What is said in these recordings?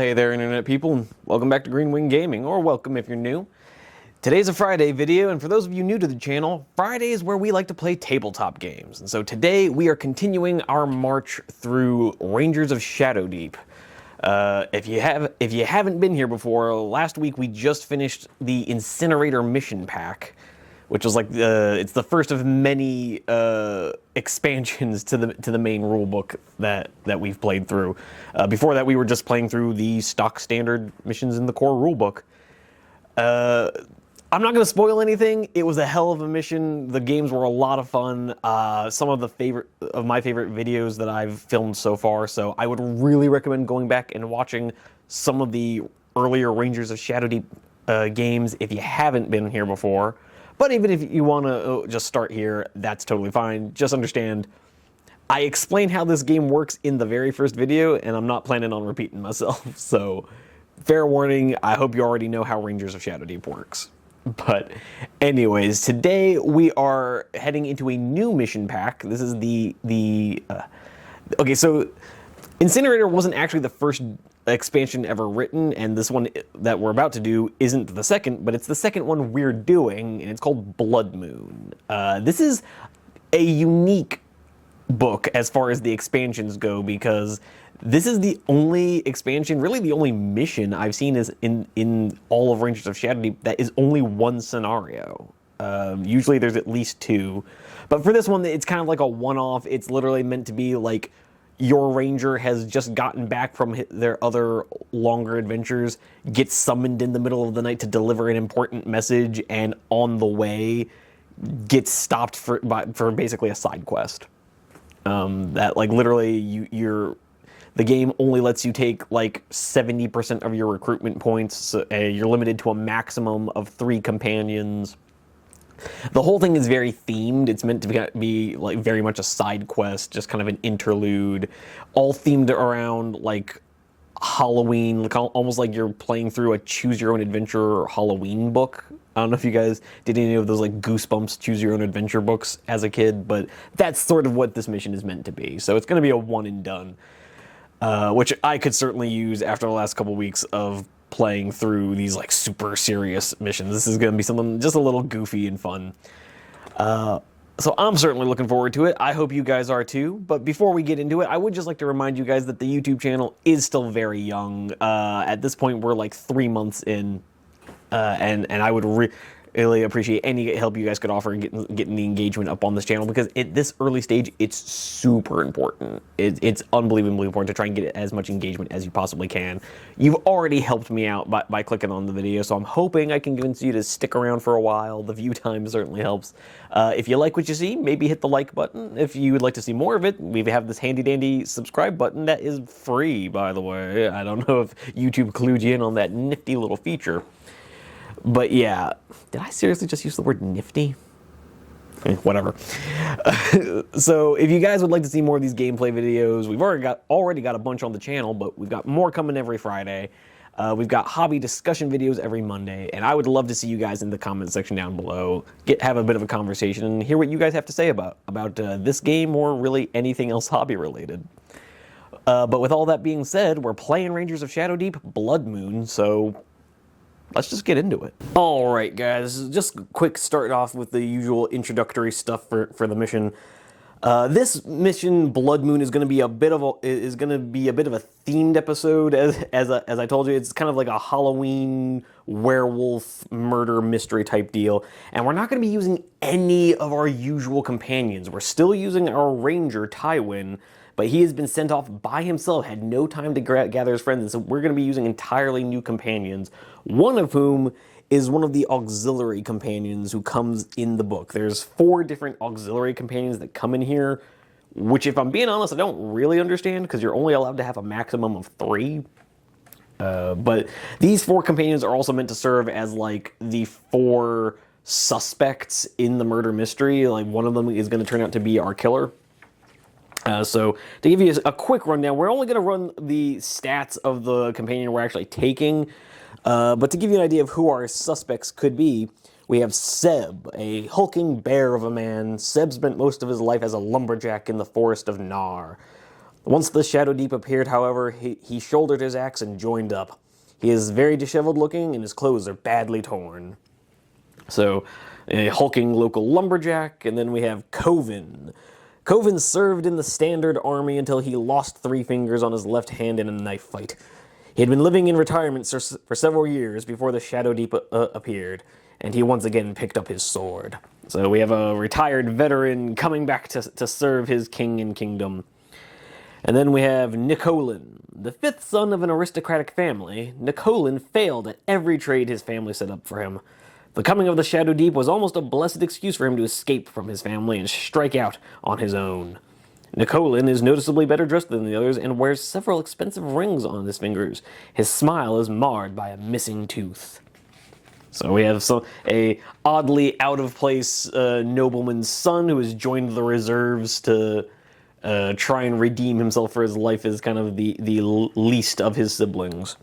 Hey there, Internet people, and welcome back to Green Wing Gaming, or welcome if you're new. Today's a Friday video, and for those of you new to the channel, Friday is where we like to play tabletop games. And so today we are continuing our march through Rangers of Shadowdeep. If you haven't been here before, last week we just finished the Incinerator mission pack, which was like it's the first of many expansions to the main rulebook that we've played through. Before that, we were just playing through the stock standard missions in the core rulebook. I'm not going to spoil anything. It was a hell of a mission. The games were a lot of fun. Some of my favorite videos that I've filmed so far. So I would really recommend going back and watching some of the earlier Rangers of Shadowdeep games if you haven't been here before. But even if you want to just start here, that's totally fine. Just understand, I explained how this game works in the very first video, and I'm not planning on repeating myself. So, fair warning, I hope you already know how Rangers of Shadowdeep works. But anyways, today we are heading into a new mission pack. This is okay, so Incinerator wasn't actually the first expansion ever written, and this one that we're about to do isn't the second, but it's the second one we're doing, and it's called Blood Moon. This is a unique book as far as the expansions go, because this is the only expansion, really the only mission I've seen is in all of Rangers of Shadowdeep that is only one scenario. Usually there's at least two, but for this one it's kind of like a one-off. It's literally meant to be like your ranger has just gotten back from their other longer adventures, gets summoned in the middle of the night to deliver an important message, and on the way gets stopped for basically a side quest. That like literally the game only lets you take like 70% of your recruitment points. So, you're limited to a maximum of 3 companions. The whole thing is very themed. It's meant to be like very much a side quest, just kind of an interlude, all themed around like Halloween, like almost like you're playing through a choose your own adventure Halloween book. I don't know if you guys did any of those like Goosebumps choose your own adventure books as a kid, but that's sort of what this mission is meant to be. So it's going to be a one and done, which I could certainly use after the last couple weeks of playing through these like super serious missions. This is going to be something just a little goofy and fun. So I'm certainly looking forward to it. I hope you guys are too. But before we get into it, I would just like to remind you guys that the YouTube channel is still very young. At this point, we're like 3 months in, and I would really appreciate any help you guys could offer in getting the engagement up on this channel, because at this early stage, it's super important. It's unbelievably important to try and get as much engagement as you possibly can. You've already helped me out by clicking on the video, so I'm hoping I can convince you to stick around for a while. The view time certainly helps. If you like what you see, maybe hit the like button. If you would like to see more of it, we have this handy dandy subscribe button that is free, by the way. I don't know if YouTube clued you in on that nifty little feature. But yeah, did I seriously just use the word nifty? Whatever. So if you guys would like to see more of these gameplay videos, we've already got a bunch on the channel, but we've got more coming every Friday. We've got hobby discussion videos every Monday, and I would love to see you guys in the comment section down below. Have a bit of a conversation and hear what you guys have to say about this game or really anything else hobby related. But with all that being said, we're playing Rangers of Shadowdeep Blood Moon, so let's just get into it. All right, guys, just a quick start off with the usual introductory stuff for the mission. This mission, Blood Moon, is going to be a bit of a themed episode. As I told you, it's kind of like a Halloween werewolf murder mystery type deal. And we're not going to be using any of our usual companions. We're still using our ranger, Tywin, but he has been sent off by himself, had no time to gather his friends, and so we're going to be using entirely new companions, one of whom is one of the auxiliary companions who comes in the book. There's 4 different auxiliary companions that come in here, which, if I'm being honest, I don't really understand, because you're only allowed to have a maximum of 3. But these 4 companions are also meant to serve as like the 4 suspects in the murder mystery. Like, one of them is going to turn out to be our killer. So to give you a quick rundown, we're only going to run the stats of the companion we're actually taking, but to give you an idea of who our suspects could be, we have Seb, a hulking bear of a man. Seb spent most of his life as a lumberjack in the forest of Nar. Once the Shadowdeep appeared, however, he shouldered his axe and joined up. He is very disheveled looking, and his clothes are badly torn. So, a hulking local lumberjack, and then we have Coven. Coven served in the Standard Army until he lost 3 fingers on his left hand in a knife fight. He had been living in retirement for several years before the Shadowdeep appeared, and he once again picked up his sword. So we have a retired veteran coming back to serve his king and kingdom. And then we have Nicolin. The 5th son of an aristocratic family, Nicolin failed at every trade his family set up for him. The coming of the Shadowdeep was almost a blessed excuse for him to escape from his family and strike out on his own. Nicolin is noticeably better dressed than the others and wears several expensive rings on his fingers. His smile is marred by a missing tooth. So we have a oddly out-of-place nobleman's son who has joined the reserves to try and redeem himself for his life as kind of the least of his siblings.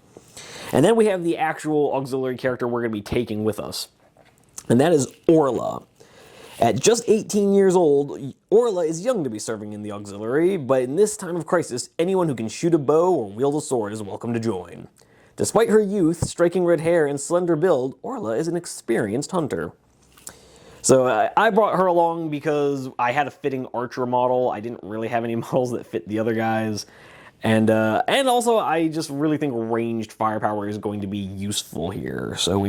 And then we have the actual auxiliary character we're going to be taking with us. And that is Orla. At just 18 years old, Orla is young to be serving in the auxiliary, but in this time of crisis, anyone who can shoot a bow or wield a sword is welcome to join. Despite her youth, striking red hair, and slender build, Orla is an experienced hunter. So I brought her along because I had a fitting archer model. I didn't really have any models that fit the other guys. And also, I just really think ranged firepower is going to be useful here. So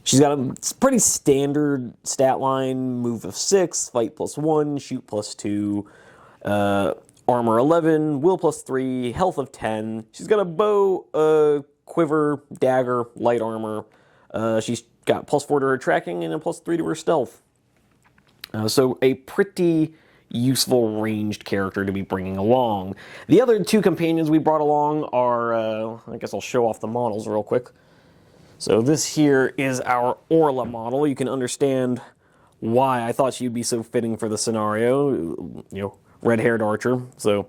she's got a pretty standard stat line: move of 6, fight +1, shoot +2, armor 11, will +3, health of 10. She's got a bow, quiver, dagger, light armor. She's got +4 to her tracking and a +3 to her stealth. So a pretty useful ranged character to be bringing along. The other 2 companions we brought along are, I guess I'll show off the models real quick. So this here is our Orla model. You can understand why I thought she'd be so fitting for the scenario. Red-haired archer. So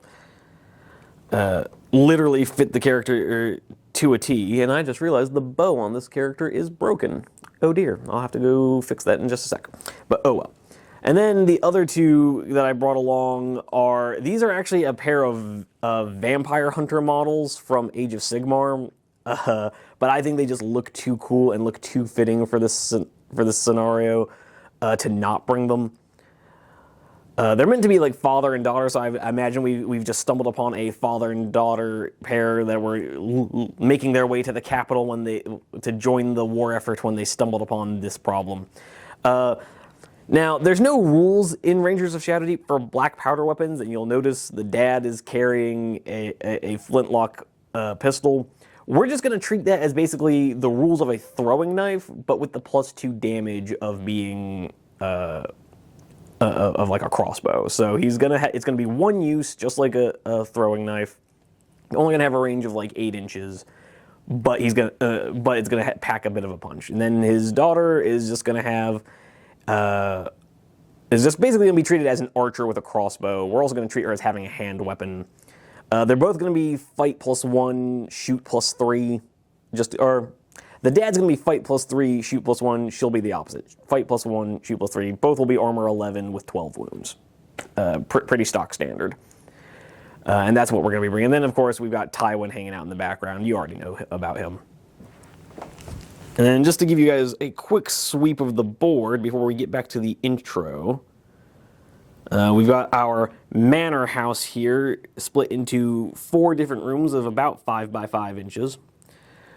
literally fit the character to a T. And I just realized the bow on this character is broken. Oh dear, I'll have to go fix that in just a sec. But oh well. And then the other 2 that I brought along these are actually a pair of vampire hunter models from Age of Sigmar. But I think they just look too cool and look too fitting for this scenario to not bring them. They're meant to be like father and daughter, so I imagine we've just stumbled upon a father and daughter pair that were making their way to the capital to join the war effort when they stumbled upon this problem. Now, there's no rules in Rangers of Shadowdeep for black powder weapons, and you'll notice the dad is carrying a flintlock pistol. We're just going to treat that as basically the rules of a throwing knife, but with the +2 damage of being of like a crossbow. So it's gonna be 1 use, just like a throwing knife. Only gonna have a range of like 8 inches, but it's gonna pack a bit of a punch. And then his daughter is just gonna have is just basically gonna be treated as an archer with a crossbow. We're also gonna treat her as having a hand weapon. They're both gonna be fight +1, shoot +3. The dad's going to be fight +3, shoot +1. She'll be the opposite. Fight +1, shoot +3. Both will be armor 11 with 12 wounds. Pretty stock standard. And that's what we're going to be bringing. And then, of course, we've got Tywin hanging out in the background. You already know about him. And then just to give you guys a quick sweep of the board before we get back to the intro, we've got our manor house here split into 4 different rooms of about 5 by 5 inches.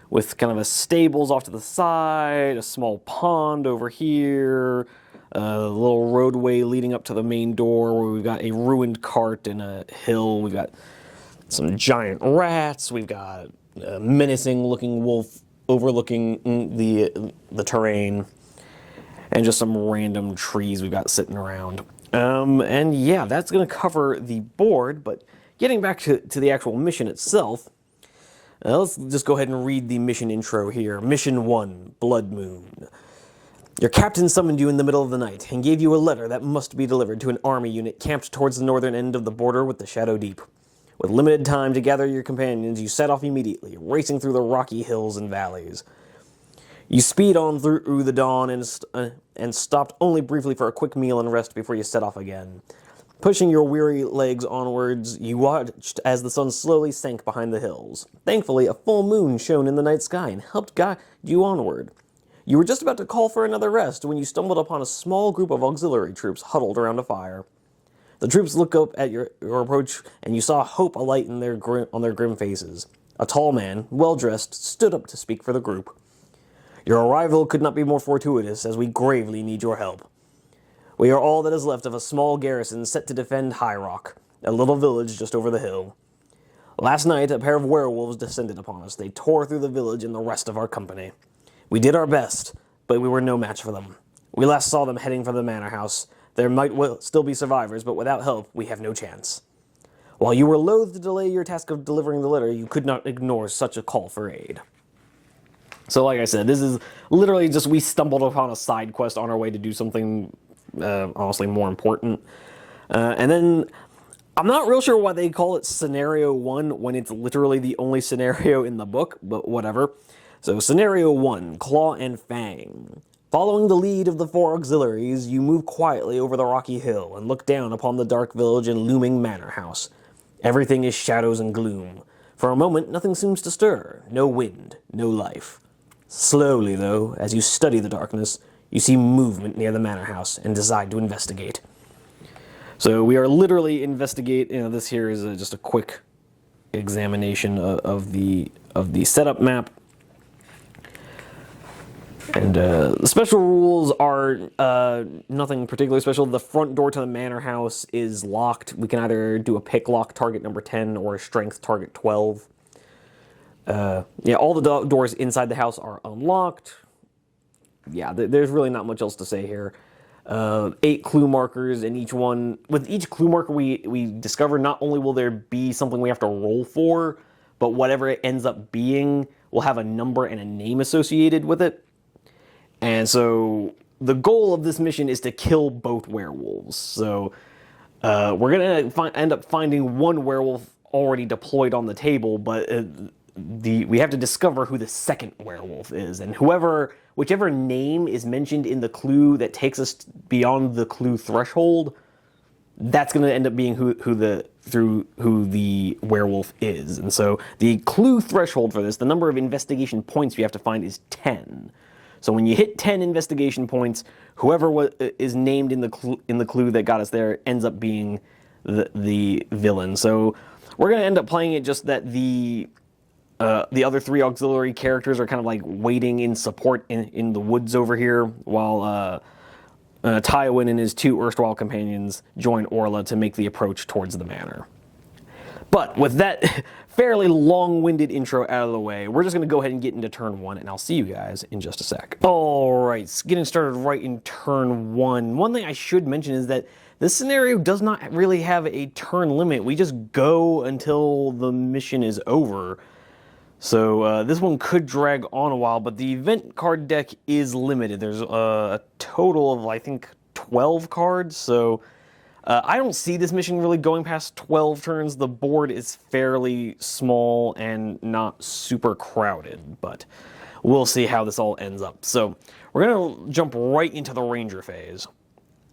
With kind of a stables off to the side, a small pond over here, a little roadway leading up to the main door where we've got a ruined cart and a hill. We've got some giant rats. We've got a menacing looking wolf overlooking the terrain, and just some random trees we've got sitting around. And yeah, that's going to cover the board, but getting back to the actual mission itself, let's just go ahead and read the mission intro here. Mission 1, Blood Moon. Your captain summoned you in the middle of the night and gave you a letter that must be delivered to an army unit camped towards the northern end of the border with the Shadowdeep. With limited time to gather your companions, you set off immediately, racing through the rocky hills and valleys. You speed on through the dawn and stopped only briefly for a quick meal and rest before you set off again. Pushing your weary legs onwards, you watched as the sun slowly sank behind the hills. Thankfully, a full moon shone in the night sky and helped guide you onward. You were just about to call for another rest when you stumbled upon a small group of auxiliary troops huddled around a fire. The troops looked up at your approach, and you saw hope alight on their grim faces. A tall man, well-dressed, stood up to speak for the group. Your arrival could not be more fortuitous, as we gravely need your help. We are all that is left of a small garrison set to defend High Rock, a little village just over the hill. Last night, a pair of werewolves descended upon us. They tore through the village and the rest of our company. We did our best, but we were no match for them. We last saw them heading for the manor house. There might still be survivors, but without help, we have no chance. While you were loath to delay your task of delivering the letter, you could not ignore such a call for aid. So like I said, this is literally just we stumbled upon a side quest on our way to do something honestly more important. And then I'm not real sure why they call it Scenario 1 when it's literally the only scenario in the book, but whatever. So Scenario 1, Claw and Fang. Following the lead of the 4 auxiliaries, you move quietly over the rocky hill and look down upon the dark village and looming manor house. Everything is shadows and gloom. For a moment, nothing seems to stir. No wind, no life. Slowly, though, as you study the darkness, you see movement near the manor house and decide to investigate. So we are literally this here is just a quick examination of the setup map. And the special rules are nothing particularly special. The front door to the manor house is locked. We can either do a pick lock target number 10 or a strength target 12. All the doors inside the house are unlocked. Yeah, there's really not much else to say here. 8 clue markers, and with each clue marker we discover, not only will there be something we have to roll for, but whatever it ends up being will have a number and a name associated with it. And so the goal of this mission is to kill both werewolves. So we're going to end up finding one werewolf already deployed on the table, but we have to discover who the second werewolf is. And whichever name is mentioned in the clue that takes us beyond the clue threshold, that's going to end up being who the werewolf is. And so the clue threshold for this, the number of investigation points you have to find is 10. So when you hit 10 investigation points, whoever is named in the clue that got us there ends up being the villain. So we're going to end up playing it just that the other 3 auxiliary characters are kind of like waiting in support in the woods over here, while Tywin and his 2 erstwhile companions join Orla to make the approach towards the manor. But with that fairly long-winded intro out of the way, we're just going to go ahead and get into turn 1, and I'll see you guys in just a sec. Alright, getting started right in turn 1. One thing I should mention is that this scenario does not really have a turn limit. We just go until the mission is over. So this one could drag on a while, but the event card deck is limited. There's a total of, I think, 12 cards, so I don't see this mission really going past 12 turns. The board is fairly small and not super crowded, but we'll see how this all ends up. So we're going to jump right into the Ranger phase.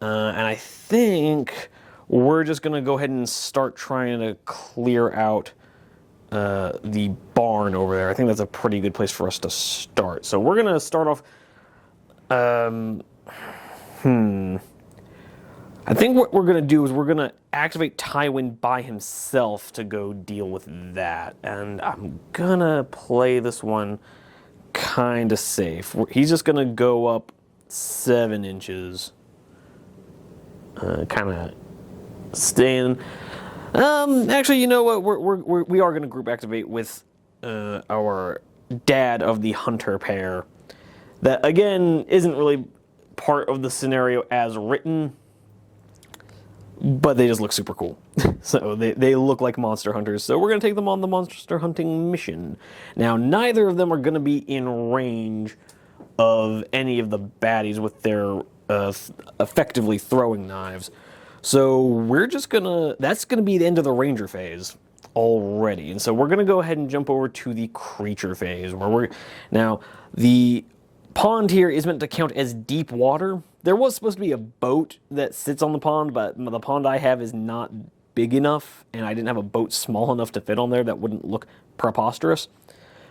And I think we're just going to go ahead and start trying to clear out the barn over there. I think that's a pretty good place for us to start. So we're going to start off... I think what we're going to do is we're going to activate Tywin by himself to go deal with that. And I'm going to play this one kind of safe. He's just going to go up 7 inches. Kind of staying... actually, you know what? We are going to group activate with our dad of the hunter pair. That, again, isn't really part of the scenario as written, but they just look super cool. So they look like monster hunters. So we're going to take them on the monster hunting mission. Now, neither of them are going to be in range of any of the baddies with their effectively throwing knives. So we're just going to... That's going to be the end of the Ranger phase already. And so we're going to go ahead and jump over to the Creature phase, where now, the pond here is meant to count as deep water. There was supposed to be a boat that sits on the pond, but the pond I have is not big enough, and I didn't have a boat small enough to fit on there that wouldn't look preposterous.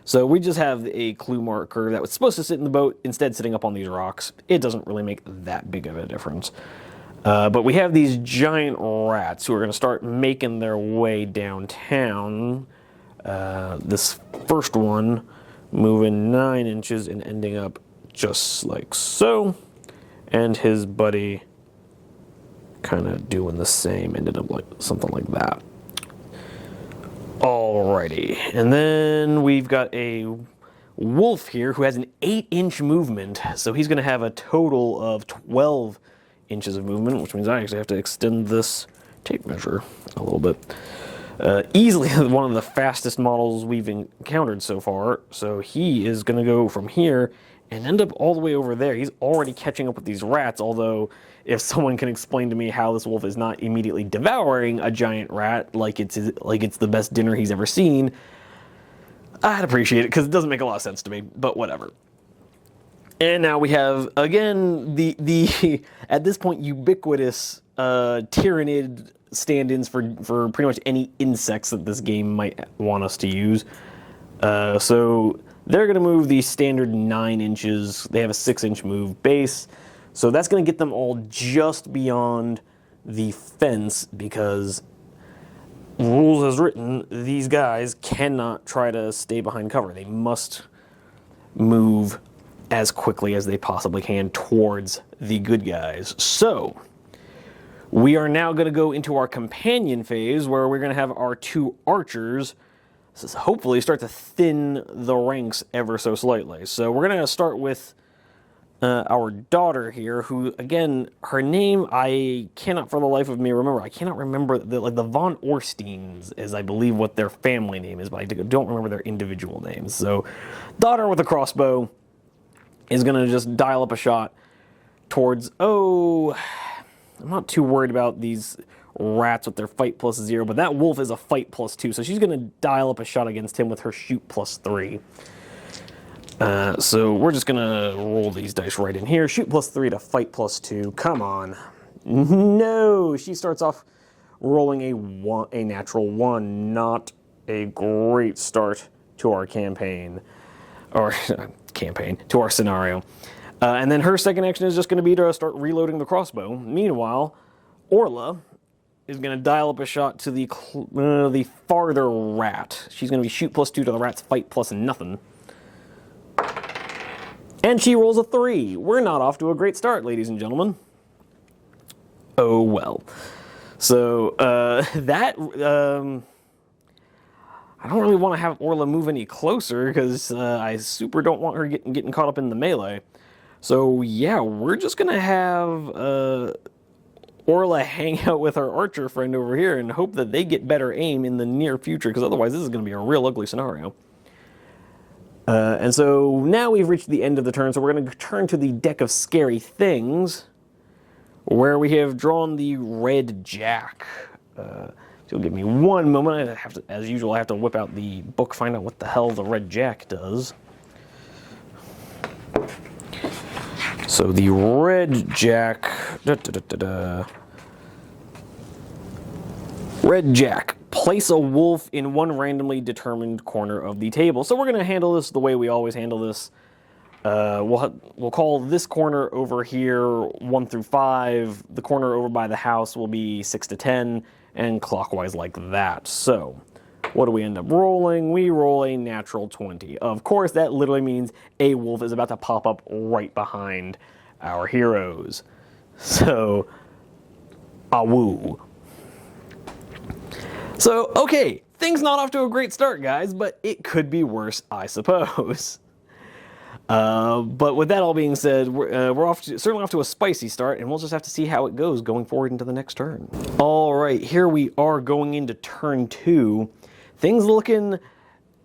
So we just have a clue marker that was supposed to sit in the boat, instead sitting up on these rocks. It doesn't really make that big of a difference. But we have these giant rats who are going to start making their way downtown. This first one moving 9 inches and ending up just like so. And his buddy kind of doing the same, ended up like something like that. Alrighty, and then we've got a wolf here who has an 8-inch movement, so he's going to have a total of 12 inches of movement, which means I actually have to extend this tape measure a little bit. Easily one of the fastest models we've encountered so far, so he is going to go from here and end up all the way over there. He's already catching up with these rats, although if someone can explain to me how this wolf is not immediately devouring a giant rat like it's the best dinner he's ever seen, I'd appreciate it, because it doesn't make a lot of sense to me, but whatever. And now we have, again, the at this point, ubiquitous Tyrannid stand-ins for pretty much any insects that this game might want us to use. So they're going to move the standard 9 inches. They have a 6-inch move base. So that's going to get them all just beyond the fence, because rules as written, these guys cannot try to stay behind cover. They must move as quickly as they possibly can towards the good guys. So we are now going to go into our companion phase, where we're going to have our 2 archers hopefully start to thin the ranks ever so slightly. So we're going to start with our daughter here, who, again, her name I cannot for the life of me remember. I cannot remember, the Von Orsteins is, I believe, what their family name is, but I don't remember their individual names. So daughter with a crossbow is going to just dial up a shot towards, I'm not too worried about these rats with their fight +0, but that wolf is a fight +2, so she's going to dial up a shot against him with her shoot +3. So we're just going to roll these dice right in here. Shoot +3 to fight +2. Come on. No! She starts off rolling a natural 1. Not a great start to our campaign. Or, to our scenario. And then her second action is just going to be to start reloading the crossbow. Meanwhile, Orla is going to dial up a shot to the farther rat. She's going to be shoot +2 to the rat's fight +0. And she rolls a 3. We're not off to a great start, ladies and gentlemen. Oh well. So, I don't really want to have Orla move any closer, because I super don't want her getting caught up in the melee. So yeah, we're just going to have Orla hang out with our archer friend over here and hope that they get better aim in the near future, because otherwise this is going to be a real ugly scenario. And so now we've reached the end of the turn, so we're going to turn to the deck of scary things, where we have drawn the red jack. So you'll give me one moment. As usual, I have to whip out the book, find out what the hell the red jack does. So the red jack... Red jack. Place a wolf in one randomly determined corner of the table. So we're going to handle this the way we always handle this. We'll call this corner over here 1 through 5. The corner over by the house will be 6 to 10, and clockwise like that. So what do we end up rolling? We roll a natural 20. Of course, that literally means a wolf is about to pop up right behind our heroes. So, awoo. So, okay, things not off to a great start, guys, but it could be worse, I suppose. But with that all being said, we're certainly off to a spicy start, and we'll just have to see how it goes going forward into the next turn. All right, here we are going into turn 2. Things looking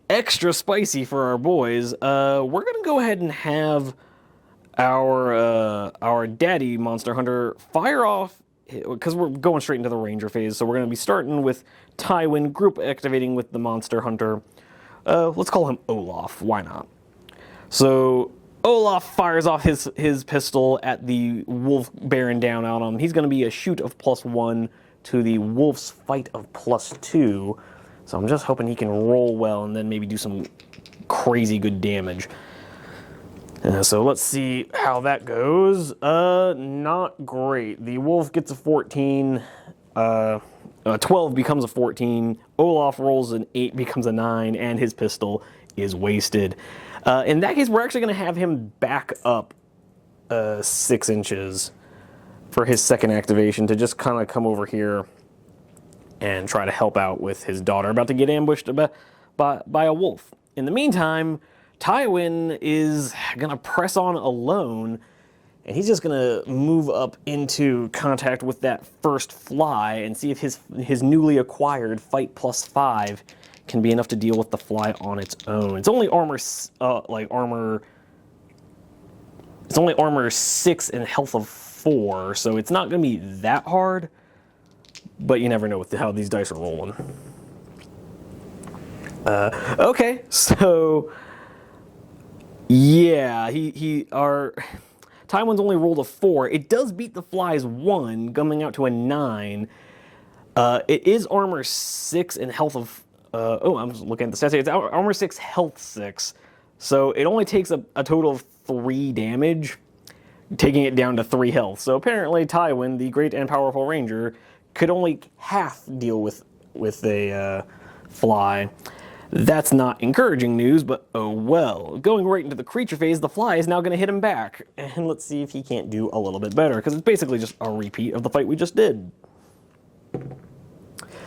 extra spicy for our boys. We're going to go ahead and have our daddy monster hunter fire off, because we're going straight into the ranger phase, so we're going to be starting with Tywin, group activating with the monster hunter. Let's call him Olaf, why not? So Olaf fires off his pistol at the wolf bearing down on him. He's going to be a shoot of +1 to the wolf's fight of +2. So I'm just hoping he can roll well and then maybe do some crazy good damage. So let's see how that goes. Not great. The wolf gets a 14. 12 becomes a 14. Olaf rolls an 8, becomes a 9, and his pistol is wasted. In that case, we're actually going to have him back up 6 inches for his second activation to just kind of come over here and try to help out with his daughter about to get ambushed by a wolf. In the meantime, Tywin is going to press on alone, and he's just going to move up into contact with that first fly and see if his newly acquired fight +5 can be enough to deal with the fly on its own. It's only armor, It's only armor 6 and health of 4, so it's not going to be that hard. But you never know with how these dice are rolling. Okay, so yeah, Tywin's only rolled a 4. It does beat the fly's 1, coming out to a 9. It is armor 6 and health of. I'm looking at the stats. It's armor 6, health 6. So it only takes a total of 3 damage, taking it down to 3 health. So apparently Tywin, the great and powerful ranger, could only half deal with a fly. That's not encouraging news, but oh well. Going right into the creature phase, the fly is now going to hit him back. And let's see if he can't do a little bit better, because it's basically just a repeat of the fight we just did.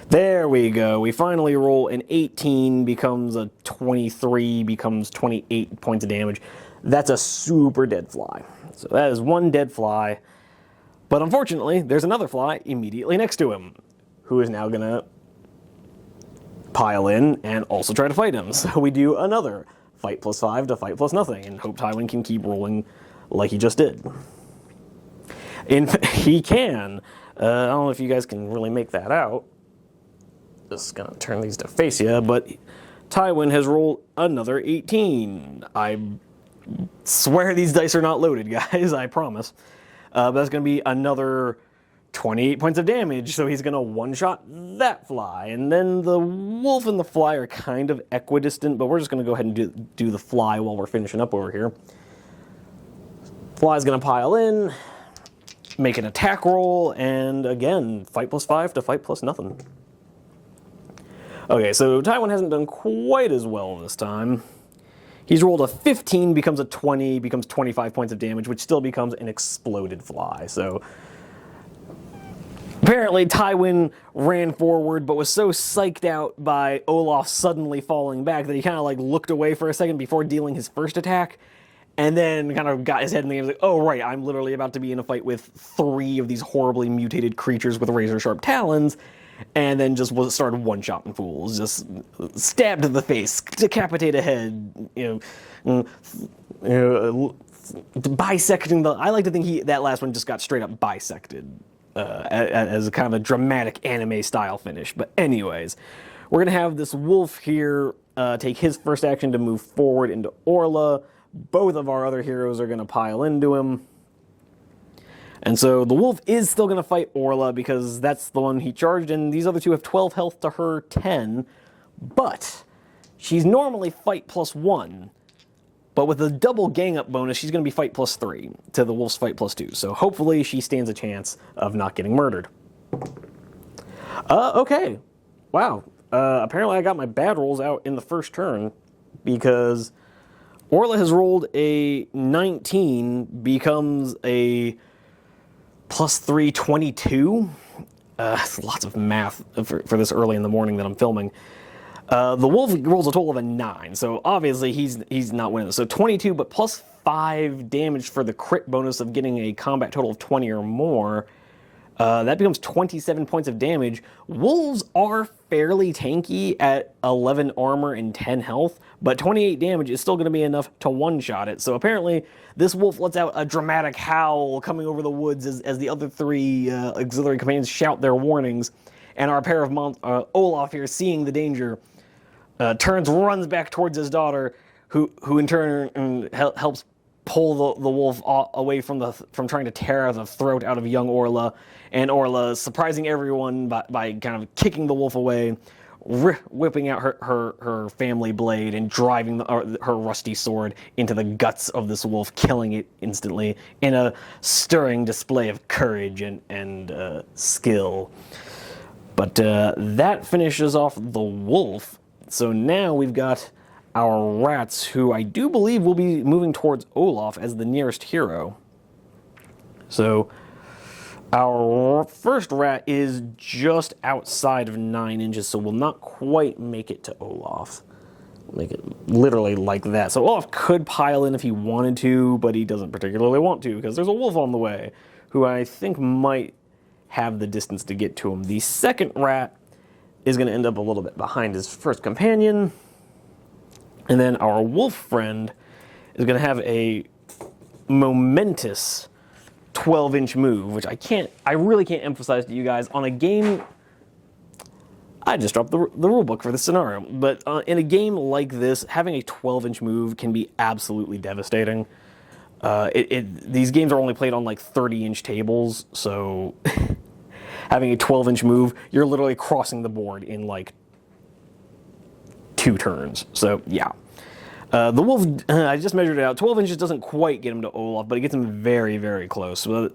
There we go. We finally roll an 18, becomes a 23, becomes 28 points of damage. That's a super dead fly. So that is 1 dead fly. But unfortunately, there's another fly immediately next to him, who is now going to pile in and also try to fight him. So we do another fight +5 to fight +0, and hope Tywin can keep rolling like he just did. He can. I don't know if you guys can really make that out. Just gonna turn these to face you, but Tywin has rolled another 18. I swear these dice are not loaded, guys, I promise. But that's gonna be another 28 points of damage, so he's gonna one-shot that fly. And then the wolf and the fly are kind of equidistant, but we're just gonna go ahead and do the fly while we're finishing up over here. Fly's gonna pile in, make an attack roll, and again, fight +5 to fight +0. Okay, so Tywin hasn't done quite as well this time. He's rolled a 15, becomes a 20, becomes 25 points of damage, which still becomes an exploded fly. So apparently Tywin ran forward, but was so psyched out by Olaf suddenly falling back that he kind of like looked away for a second before dealing his first attack, and then kind of got his head in the game. Like, oh right, I'm literally about to be in a fight with 3 of these horribly mutated creatures with razor-sharp talons. And then just started one-shotting fools, just stabbed to the face, decapitate a head, bisecting the. I like to think that last one just got straight up bisected as a kind of a dramatic anime style finish. But anyways, we're gonna have this wolf here take his first action to move forward into Orla. Both of our other heroes are gonna pile into him. And so the wolf is still going to fight Orla because that's the one he charged, and these other two have 12 health to her 10. But she's normally fight +1. But with a double gang up bonus, she's going to be fight +3 to the wolf's fight +2. So hopefully she stands a chance of not getting murdered. Okay. Wow. Apparently I got my bad rolls out in the first turn because Orla has rolled a 19, becomes a +3, 22. Lots of math for this early in the morning that I'm filming. The wolf rolls a total of a 9, so obviously he's not winning. So 22, but +5 damage for the crit bonus of getting a combat total of 20 or more. That becomes 27 points of damage. Wolves are fairly tanky at 11 armor and 10 health, but 28 damage is still going to be enough to one-shot it. So apparently this wolf lets out a dramatic howl coming over the woods as the other 3 auxiliary companions shout their warnings. And our pair of Olaf here, seeing the danger, runs back towards his daughter, who in turn helps pull the wolf away from trying to tear the throat out of young Orla, and Orla surprising everyone by kind of kicking the wolf away, whipping out her family blade and driving her rusty sword into the guts of this wolf, killing it instantly in a stirring display of courage and skill. But that finishes off the wolf. So now we've got our rats, who I do believe will be moving towards Olaf as the nearest hero. So our first rat is just outside of 9 inches, so will not quite make it to Olaf. Make it literally like that. So Olaf could pile in if he wanted to, but he doesn't particularly want to because there's a wolf on the way, who I think might have the distance to get to him. The second rat is going to end up a little bit behind his first companion. And then our wolf friend is going to have a momentous 12-inch move, which I really can't emphasize to you guys on a game. I just dropped the rule book for this scenario, but in a game like this, having a 12-inch move can be absolutely devastating. These games are only played on like 30-inch tables, so having a 12-inch move, you're literally crossing the board in like 2 turns. So yeah. The wolf, I just measured it out. 12 inches doesn't quite get him to Olaf, but it gets him very, very close. So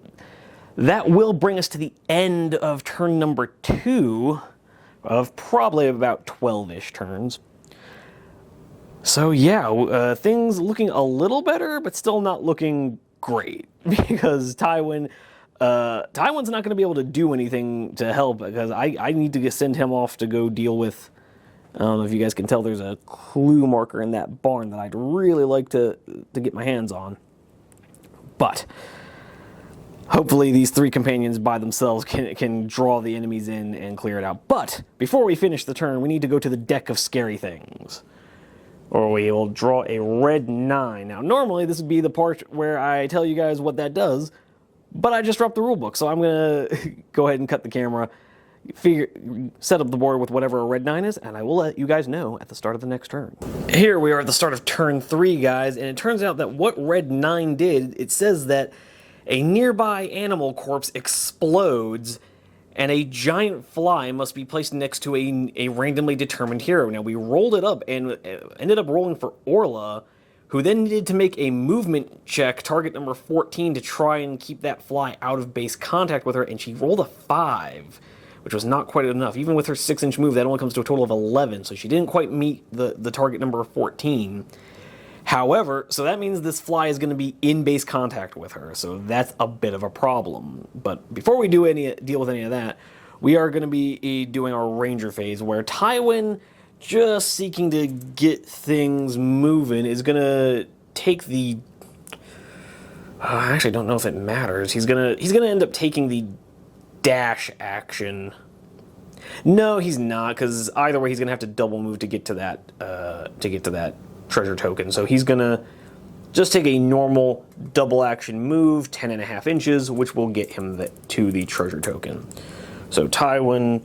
that will bring us to the end of turn number 2 of probably about 12-ish turns. So yeah, things looking a little better, but still not looking great, because Tywin's not going to be able to do anything to help, because I need to send him off to go deal with. I don't know if you guys can tell, there's a clue marker in that barn that I'd really like to get my hands on. But hopefully these 3 companions by themselves can draw the enemies in and clear it out. But before we finish the turn, we need to go to the deck of scary things, or we will draw a red 9. Now, normally this would be the part where I tell you guys what that does, but I just dropped the rulebook, so I'm going to go ahead and cut the camera, set up the board with whatever a red 9 is, and I will let you guys know at the start of the next turn. Here we are at the start of turn 3, guys, and it turns out that what red 9 did, it says that a nearby animal corpse explodes, and a giant fly must be placed next to a randomly determined hero. Now, we rolled it up, and ended up rolling for Orla, who then needed to make a movement check, target number 14, to try and keep that fly out of base contact with her, and she rolled a 5. Which was not quite enough. Even with her 6-inch move, that only comes to a total of 11, so she didn't quite meet the target number 14. However, so that means this fly is going to be in base contact with her, so that's a bit of a problem. But before we deal with any of that, we are going to be doing our ranger phase, where Tywin, just seeking to get things moving, is going to take the... I actually don't know if it matters. He's gonna end up taking the dash action. No, he's not, because either way he's gonna have to double move to get to that treasure token. So he's gonna just take a normal double action move, 10.5 inches, which will get him to the treasure token. So Tywin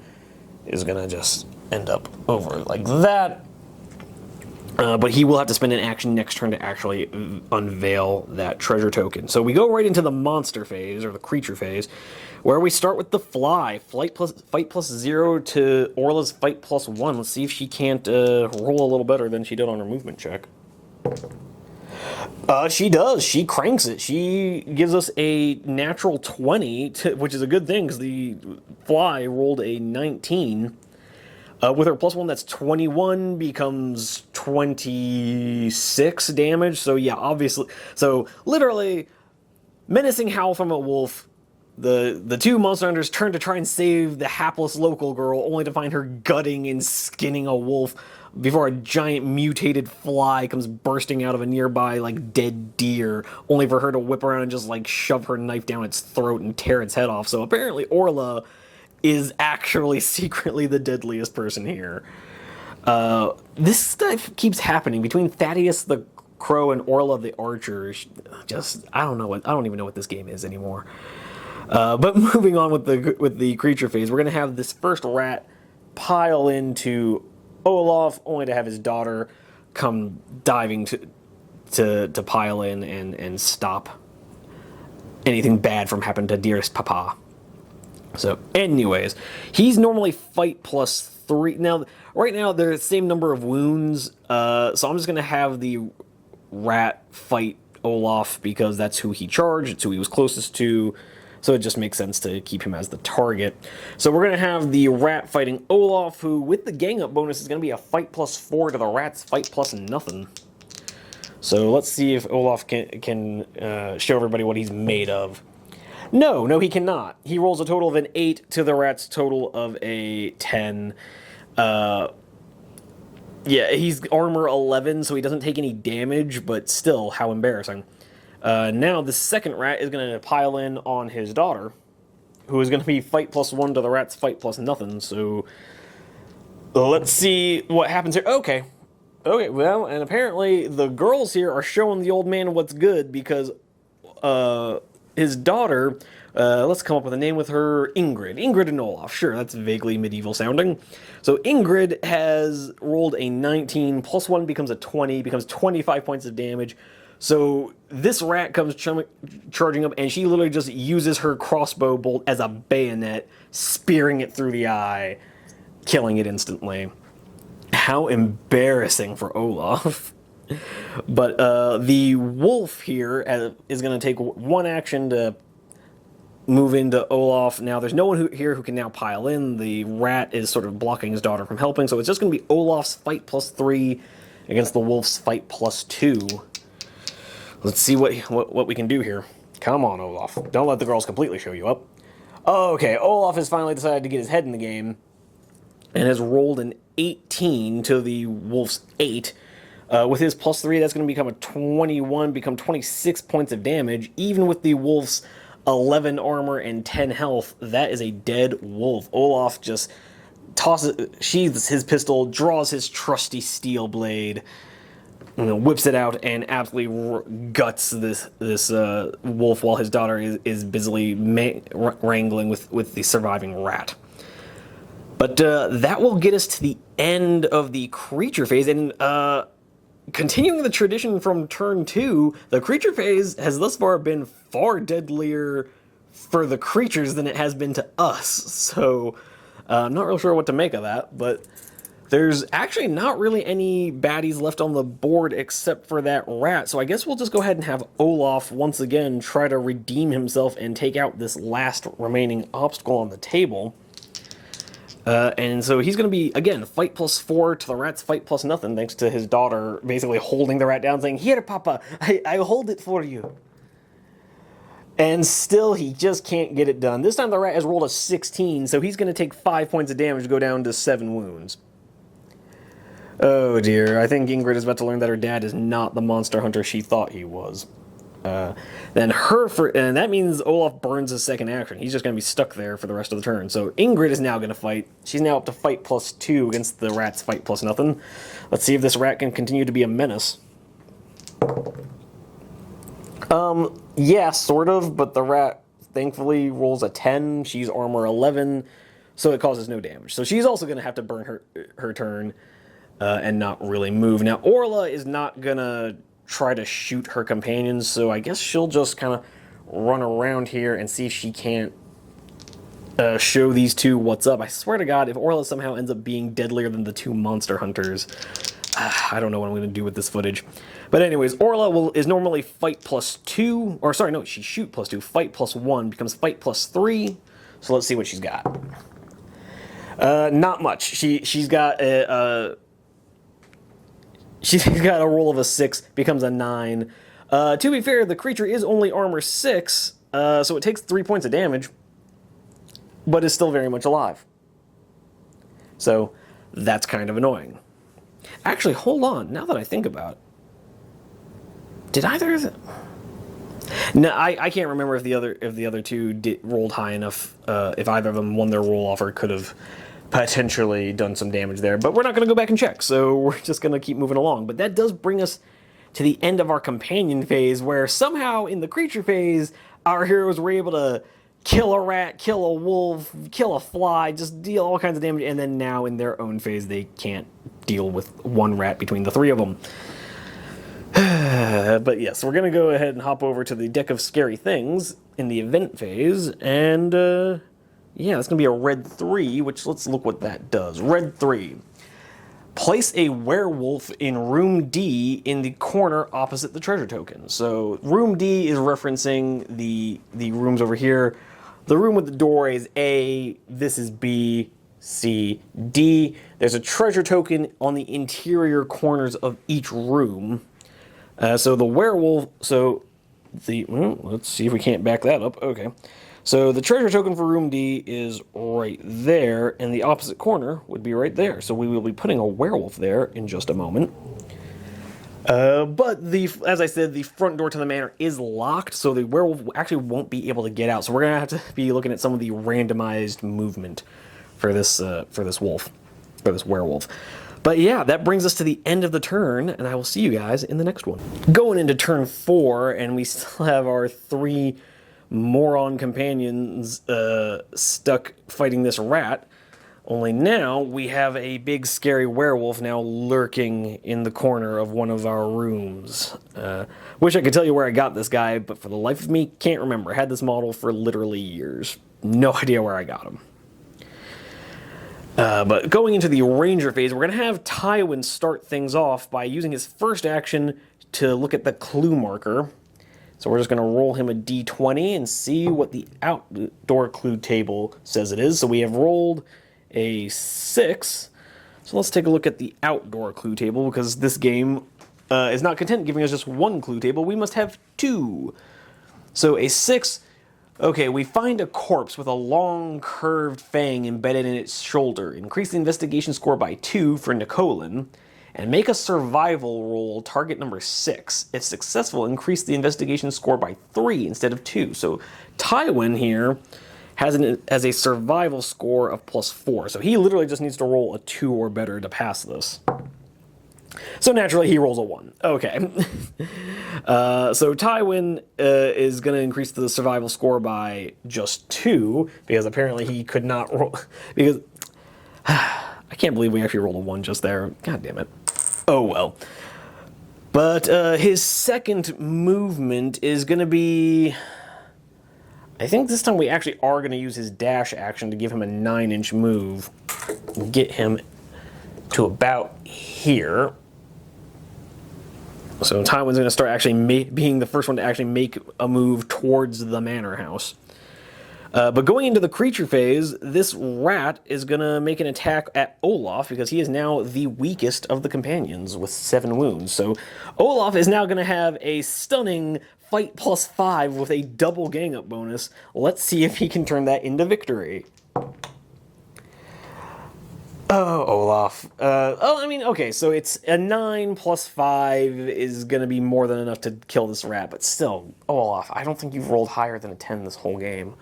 is gonna just end up over like that. But he will have to spend an action next turn to actually unveil that treasure token. So we go right into the monster phase, or the creature phase, where we start with the fly. Fight plus 0 to Orla's fight plus 1. Let's see if she can't roll a little better than she did on her movement check. She does. She cranks it. She gives us a natural 20, which is a good thing, because the fly rolled a 19. With her plus 1, that's 21, becomes 26 damage. So yeah, obviously. So literally, menacing howl from a wolf. The 2 monster hunters turn to try and save the hapless local girl, only to find her gutting and skinning a wolf before a giant mutated fly comes bursting out of a nearby like dead deer, only for her to whip around and just like shove her knife down its throat and tear its head off. So apparently Orla is actually secretly the deadliest person here. This stuff keeps happening between Thaddeus the Crow and Orla the Archer. I don't even know what this game is anymore. But moving on with the creature phase, we're gonna have this first rat pile into Olaf, only to have his daughter come diving to pile in and stop anything bad from happening to dearest papa. So, anyways, he's normally fight +3. Now, right now, they're the same number of wounds, so I'm just going to have the rat fight Olaf because that's who he charged, it's who he was closest to, so it just makes sense to keep him as the target. So we're going to have the rat fighting Olaf, who, with the gang up bonus, is going to be a fight +4 to the rat's fight +0. So let's see if Olaf can show everybody what he's made of. No, he cannot. He rolls a total of an 8 to the rat's total of a 10. Yeah, he's armor 11, so he doesn't take any damage, but still, how embarrassing. Now, the second rat is going to pile in on his daughter, who is going to be fight +1 to the rat's fight +0, so let's see what happens here. Okay, well, and apparently the girls here are showing the old man what's good, because his daughter, let's come up with a name with her, Ingrid and Olaf. Sure, that's vaguely medieval sounding. So Ingrid has rolled a 19, +1 becomes a 20, becomes 25 points of damage. So this rat comes charging up, and she literally just uses her crossbow bolt as a bayonet, spearing it through the eye, killing it instantly. How embarrassing for Olaf. But the wolf here is going to take one action to move into Olaf. Now, there's no one here who can now pile in. The rat is sort of blocking his daughter from helping, so it's just going to be Olaf's fight +3 against the wolf's fight +2. Let's see what we can do here. Come on, Olaf. Don't let the girls completely show you up. Okay, Olaf has finally decided to get his head in the game and has rolled an 18 to the wolf's 8. With his +3, that's going to become a 21, become 26 points of damage. Even with the wolf's 11 armor and 10 health, that is a dead wolf. Olaf just sheathes his pistol, draws his trusty steel blade, whips it out, and absolutely guts this wolf while his daughter is busily wrangling with the surviving rat. But that will get us to the end of the creature phase, and continuing the tradition from turn 2, the creature phase has thus far been far deadlier for the creatures than it has been to us. So I'm not real sure what to make of that, but there's actually not really any baddies left on the board except for that rat. So I guess we'll just go ahead and have Olaf once again try to redeem himself and take out this last remaining obstacle on the table. And so he's going to be, again, fight +4 to the rat's fight +0, thanks to his daughter basically holding the rat down, saying, "Here, Papa, I hold it for you." And still, he just can't get it done. This time the rat has rolled a 16, so he's going to take 5 points of damage to go down to 7 wounds. Oh dear, I think Ingrid is about to learn that her dad is not the monster hunter she thought he was. And that means Olaf burns his second action. He's just going to be stuck there for the rest of the turn. So Ingrid is now going to fight. She's now up to fight +2 against the rat's fight +0. Let's see if this rat can continue to be a menace. Yeah, sort of, but the rat thankfully rolls a 10. She's armor 11, so it causes no damage. So she's also going to have to burn her turn and not really move. Now, Orla is not going to try to shoot her companions, so I guess she'll just kind of run around here and see if she can't show these two what's up. I swear to God, if Orla somehow ends up being deadlier than the 2 monster hunters, I don't know what I'm going to do with this footage. But anyways, Orla is normally fight +2, or sorry, no, she's shoot +2, fight +1, becomes fight +3, so let's see what she's got. Not much. She's got She's got a roll of a 6, becomes a 9. To be fair, the creature is only armor 6, so it takes 3 points of damage, but is still very much alive. So that's kind of annoying. Actually, hold on. Now that I think about it, did either of them? No, I can't remember if the other two rolled high enough. If either of them won their roll off or could have potentially done some damage there, but we're not going to go back and check, so we're just going to keep moving along. But that does bring us to the end of our companion phase, where somehow in the creature phase, our heroes were able to kill a rat, kill a wolf, kill a fly, just deal all kinds of damage, and then now in their own phase, they can't deal with one rat between the 3 of them. But yes, we're going to go ahead and hop over to the deck of scary things in the event phase, and yeah, it's going to be a red 3, which let's look what that does. Red 3. Place a werewolf in room D in the corner opposite the treasure token. So room D is referencing the rooms over here. The room with the door is A, this is B, C, D. There's a treasure token on the interior corners of each room. So the werewolf, let's see if we can't back that up. Okay. So the treasure token for room D is right there, and the opposite corner would be right there. So we will be putting a werewolf there in just a moment. But as I said, the front door to the manor is locked, so the werewolf actually won't be able to get out. So we're gonna have to be looking at some of the randomized movement for this werewolf. But yeah, that brings us to the end of the turn, and I will see you guys in the next one. Going into turn 4, and we still have our 3 moron companions stuck fighting this rat. Only now we have a big scary werewolf now lurking in the corner of one of our rooms. Wish I could tell you where I got this guy, but for the life of me, can't remember. I had this model for literally years. No idea where I got him. But going into the ranger phase, we're going to have Tywin start things off by using his first action to look at the clue marker. So we're just going to roll him a d20 and see what the outdoor clue table says it is. So we have rolled a 6. So let's take a look at the outdoor clue table, because this game is not content giving us just 1 clue table. We must have 2. So a 6, okay, we find a corpse with a long curved fang embedded in its shoulder. Increase the investigation score by 2 for Nicolin. And make a survival roll target number 6. If successful, increase the investigation score by 3 instead of 2. So Tywin here has a survival score of +4. So he literally just needs to roll a 2 or better to pass this. So naturally he rolls a 1. Okay. So Tywin is going to increase the survival score by just 2, because apparently he could not roll, because I can't believe we actually rolled a 1 just there. God damn it. Oh well. But his second movement is going to be... I think this time we actually are going to use his dash action to give him a 9-inch move. Get him to about here. So Tywin's going to start actually being the first one to actually make a move towards the manor house. But going into the creature phase, this rat is going to make an attack at Olaf, because he is now the weakest of the companions with 7 wounds. So Olaf is now going to have a stunning fight +5 with a double gang up bonus. Let's see if he can turn that into victory. Oh, Olaf. Okay, so it's a 9 + 5 is going to be more than enough to kill this rat, but still, Olaf, I don't think you've rolled higher than a 10 this whole game.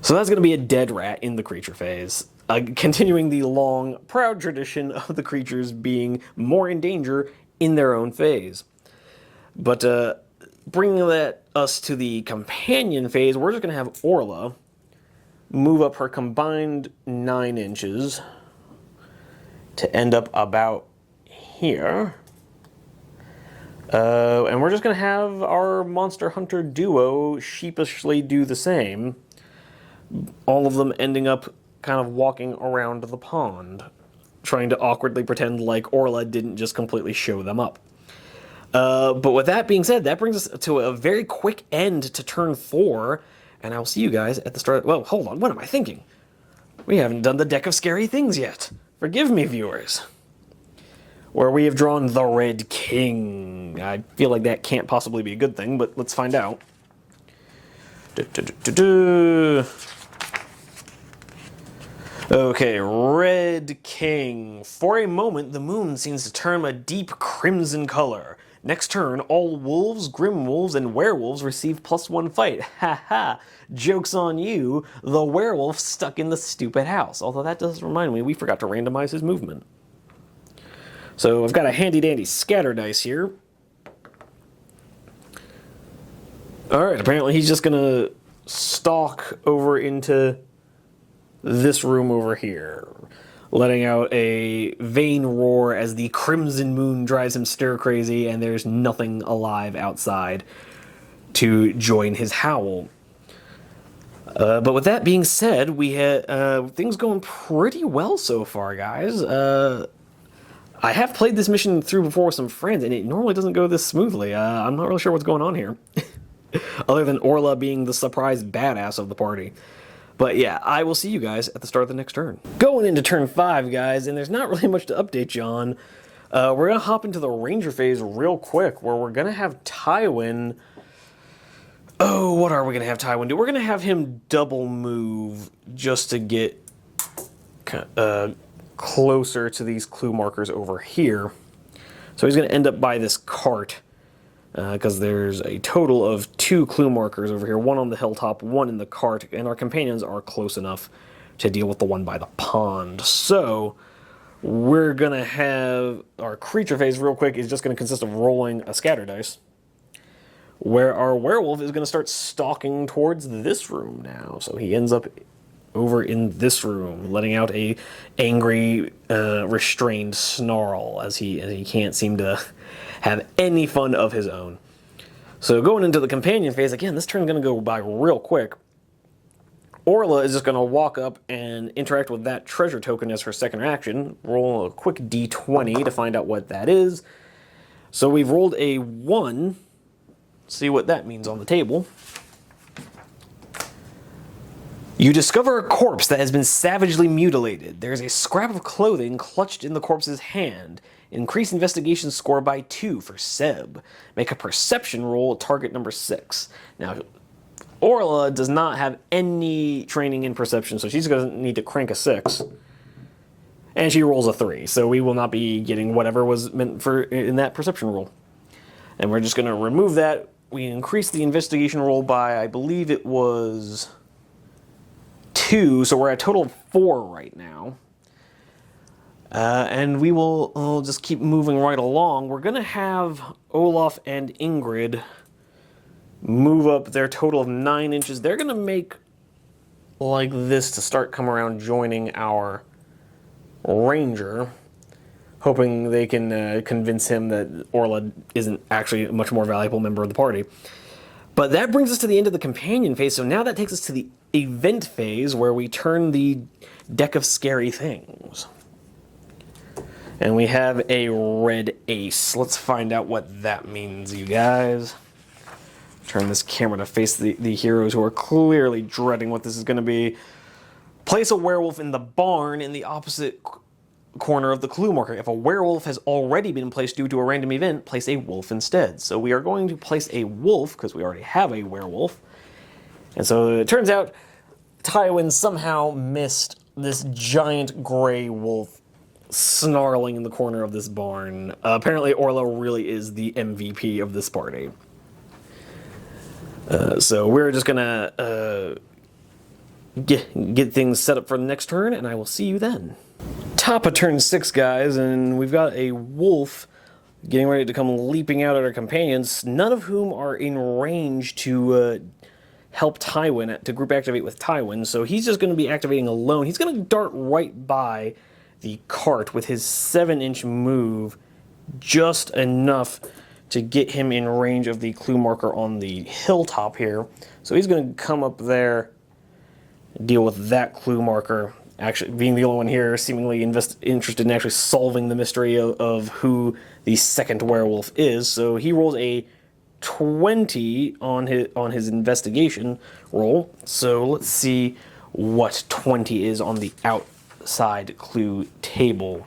So that's going to be a dead rat in the creature phase, continuing the long, proud tradition of the creatures being more in danger in their own phase. But bringing us to the companion phase, we're just going to have Orla move up her combined 9 inches to end up about here. And we're just going to have our Monster Hunter duo sheepishly do the same. All of them ending up kind of walking around the pond, trying to awkwardly pretend like Orla didn't just completely show them up. But with that being said, that brings us to a very quick end to turn 4, and I'll see you guys at the start. Well, hold on, what am I thinking? We haven't done the deck of scary things yet. Forgive me, viewers. Where we have drawn the Red King. I feel like that can't possibly be a good thing, but let's find out. Okay, Red King. For a moment, the moon seems to turn a deep crimson color. Next turn, all wolves, grim wolves, and werewolves receive +1 fight. Ha ha! Joke's on you, the werewolf stuck in the stupid house. Although that does remind me, we forgot to randomize his movement. So I've got a handy-dandy scatter dice here. Alright, apparently he's just gonna stalk over into this room over here. letting out a vain roar as the crimson moon drives him stir crazy, and there's nothing alive outside to join his howl. But with that being said, we had things going pretty well so far, guys. I have played this mission through before with some friends, and it normally doesn't go this smoothly. I'm not really sure what's going on here, other than Orla being the surprise badass of the party. But yeah, I will see you guys at the start of the next turn. Going into turn 5, guys, and there's not really much to update you on. We're going to hop into the Ranger phase real quick, where we're going to have Tywin... Oh, what are we going to have Tywin do? We're going to have him double move just to get closer to these clue markers over here. So he's going to end up by this cart, because there's a total of 2 clue markers over here, one on the hilltop, one in the cart, and our companions are close enough to deal with the one by the pond. So we're going to have our creature phase real quick is just going to consist of rolling a scatter dice, where our werewolf is going to start stalking towards this room now. So he ends up over in this room, letting out a angry, restrained snarl as he can't seem to have any fun of his own. So going into the companion phase, again, this turn's going to go by real quick. Orla is just going to walk up and interact with that treasure token as her second action. Roll a quick d20 to find out what that is. So we've rolled a 1. See what that means on the table. You discover a corpse that has been savagely mutilated. There's a scrap of clothing clutched in the corpse's hand. Increase investigation score by 2 for Seb. Make a perception roll at target number 6. Now, Orla does not have any training in perception, so she's going to need to crank a 6. And she rolls a 3, so we will not be getting whatever was meant for in that perception roll. And we're just going to remove that. We increased the investigation roll by, I believe it was 2, so we're at a total of 4 right now. And we will just keep moving right along. We're going to have Olaf and Ingrid move up their total of 9 inches. They're going to make like this to start come around joining our ranger, hoping they can convince him that Orla isn't actually a much more valuable member of the party. But that brings us to the end of the companion phase, so now that takes us to the event phase, where we turn the deck of scary things. And we have a red ace. Let's find out what that means, you guys. Turn this camera to face the heroes who are clearly dreading what this is going to be. Place a werewolf in the barn in the opposite corner of the clue marker. If a werewolf has already been placed due to a random event, place a wolf instead. So we are going to place a wolf, because we already have a werewolf. And so it turns out Tywin somehow missed this giant gray wolf snarling in the corner of this barn. Apparently Orla really is the MVP of this party. So we're just gonna get things set up for the next turn, and I will see you then. Top of turn 6, guys, and we've got a wolf getting ready to come leaping out at our companions, none of whom are in range to help Tywin, to group activate with Tywin, so he's just going to be activating alone. He's going to dart right by the cart with his 7-inch move, just enough to get him in range of the clue marker on the hilltop here. So he's going to come up there, deal with that clue marker, actually being the only one here seemingly interested in actually solving the mystery of who the second werewolf is. So he rolls a 20 on his investigation roll. So let's see what 20 is on the outside clue table.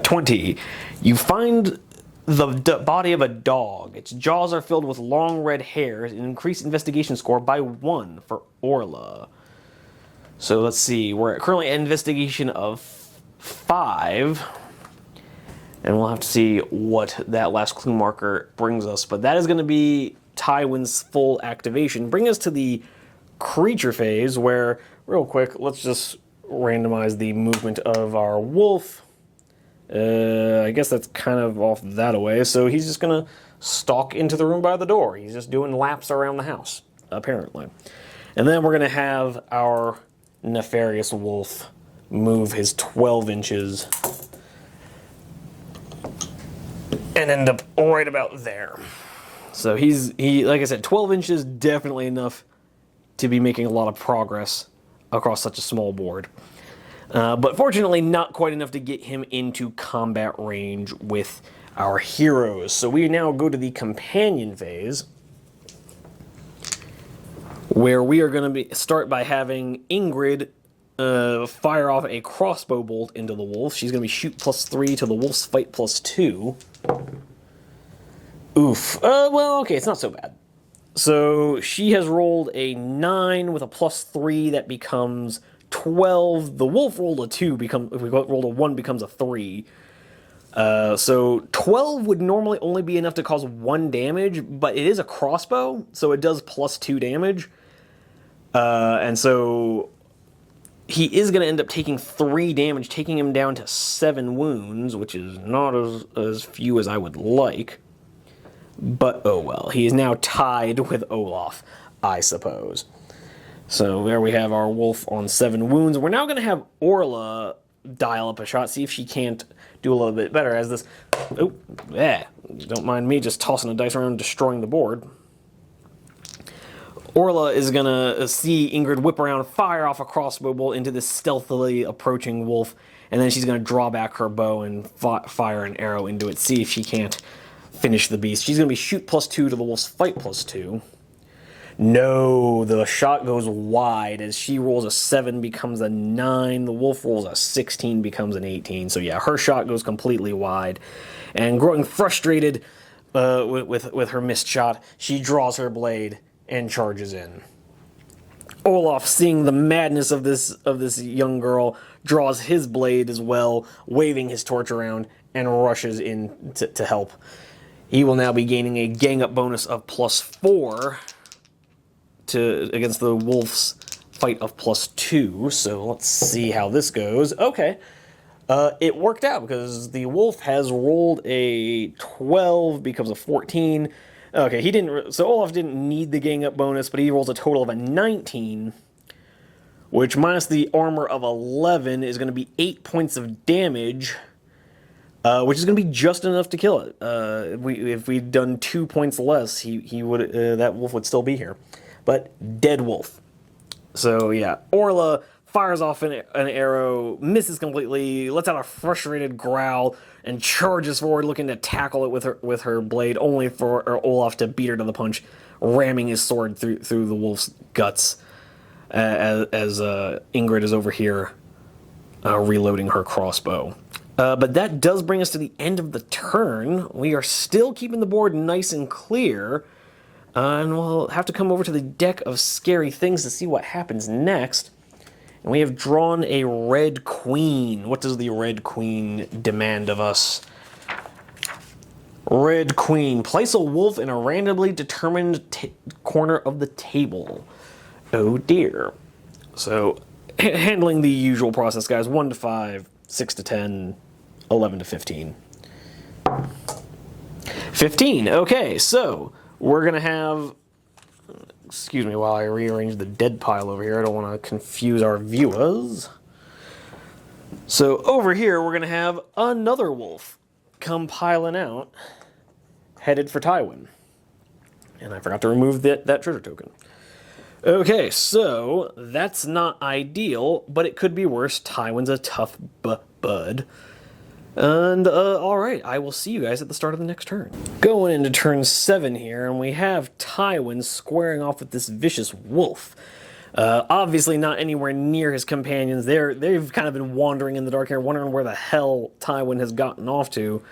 20. You find the body of a dog. Its jaws are filled with long red hairs and increase investigation score by 1 for Orla. So let's see, we're currently at investigation of 5. And we'll have to see what that last clue marker brings us. But that is going to be Tywin's full activation. Bring us to the creature phase, where, real quick, let's just randomize the movement of our wolf. I guess that's kind of off that away. So he's just going to stalk into the room by the door. He's just doing laps around the house, apparently. And then we're going to have our nefarious wolf move his 12 inches and end up right about there. So he like I said, 12 inches, definitely enough to be making a lot of progress across such a small board. But fortunately, not quite enough to get him into combat range with our heroes. So we now go to the companion phase, where we are going to start by having Ingrid fire off a crossbow bolt into the wolf. She's going to be shoot +3 to the wolf's fight +2. Oof. Well, okay, it's not so bad. So she has rolled a 9 with a +3. That becomes 12. The wolf rolled a 2. If we rolled a 1, becomes a 3. So 12 would normally only be enough to cause 1 damage, but it is a crossbow, so it does +2 damage. And so he is going to end up taking 3 damage, taking him down to 7 wounds, which is not as few as I would like. But oh well, he is now tied with Olaf, I suppose. So there we have our wolf on 7 wounds. We're now going to have Orla dial up a shot, see if she can't do a little bit better as this... Oh, yeah, don't mind me just tossing a dice around and destroying the board. Orla is going to see Ingrid whip around, fire off a crossbow bolt into this stealthily approaching wolf, and then she's going to draw back her bow and fire an arrow into it, see if she can't finish the beast. She's going to be shoot +2 to the wolf's fight +2. No, the shot goes wide as she rolls a 7, becomes a 9. The wolf rolls a 16, becomes an 18. So yeah, her shot goes completely wide. And growing frustrated with her missed shot, she draws her blade and charges in. Olaf, seeing the madness of this young girl, draws his blade as well, waving his torch around, and rushes in to help. He will now be gaining a gang-up bonus of +4 against the wolf's fight of +2. So let's see how this goes. Okay. It worked out because the wolf has rolled a 12, becomes a 14. Okay, so Olaf didn't need the gang-up bonus, but he rolls a total of a 19, which minus the armor of 11 is going to be 8 points of damage, which is going to be just enough to kill it. If we'd done 2 points less, he would that wolf would still be here. But dead wolf. So yeah, Orla fires off an arrow, misses completely, lets out a frustrated growl, and charges forward, looking to tackle it with her blade, only for Olaf to beat her to the punch, ramming his sword through the wolf's guts, as Ingrid is over here reloading her crossbow. But that does bring us to the end of the turn. We are still keeping the board nice and clear, and we'll have to come over to the deck of scary things to see what happens next. And we have drawn a red queen. What does the red queen demand of us? Red queen. Place a wolf in a randomly determined corner of the table. Oh dear. So, handling the usual process, guys. 1 to 5, 6 to 10, 11 to 15. 15. Okay, so we're going to have... Excuse me while I rearrange the dead pile over here. I don't want to confuse our viewers. So over here, we're going to have another wolf come piling out, headed for Tywin. And I forgot to remove that treasure token. Okay, so that's not ideal, but it could be worse. Tywin's a tough bud. And, alright, I will see you guys at the start of the next turn. Going into turn 7 here, and we have Tywin squaring off with this vicious wolf. Obviously not anywhere near his companions. They've kind of been wandering in the dark here, wondering where the hell Tywin has gotten off to.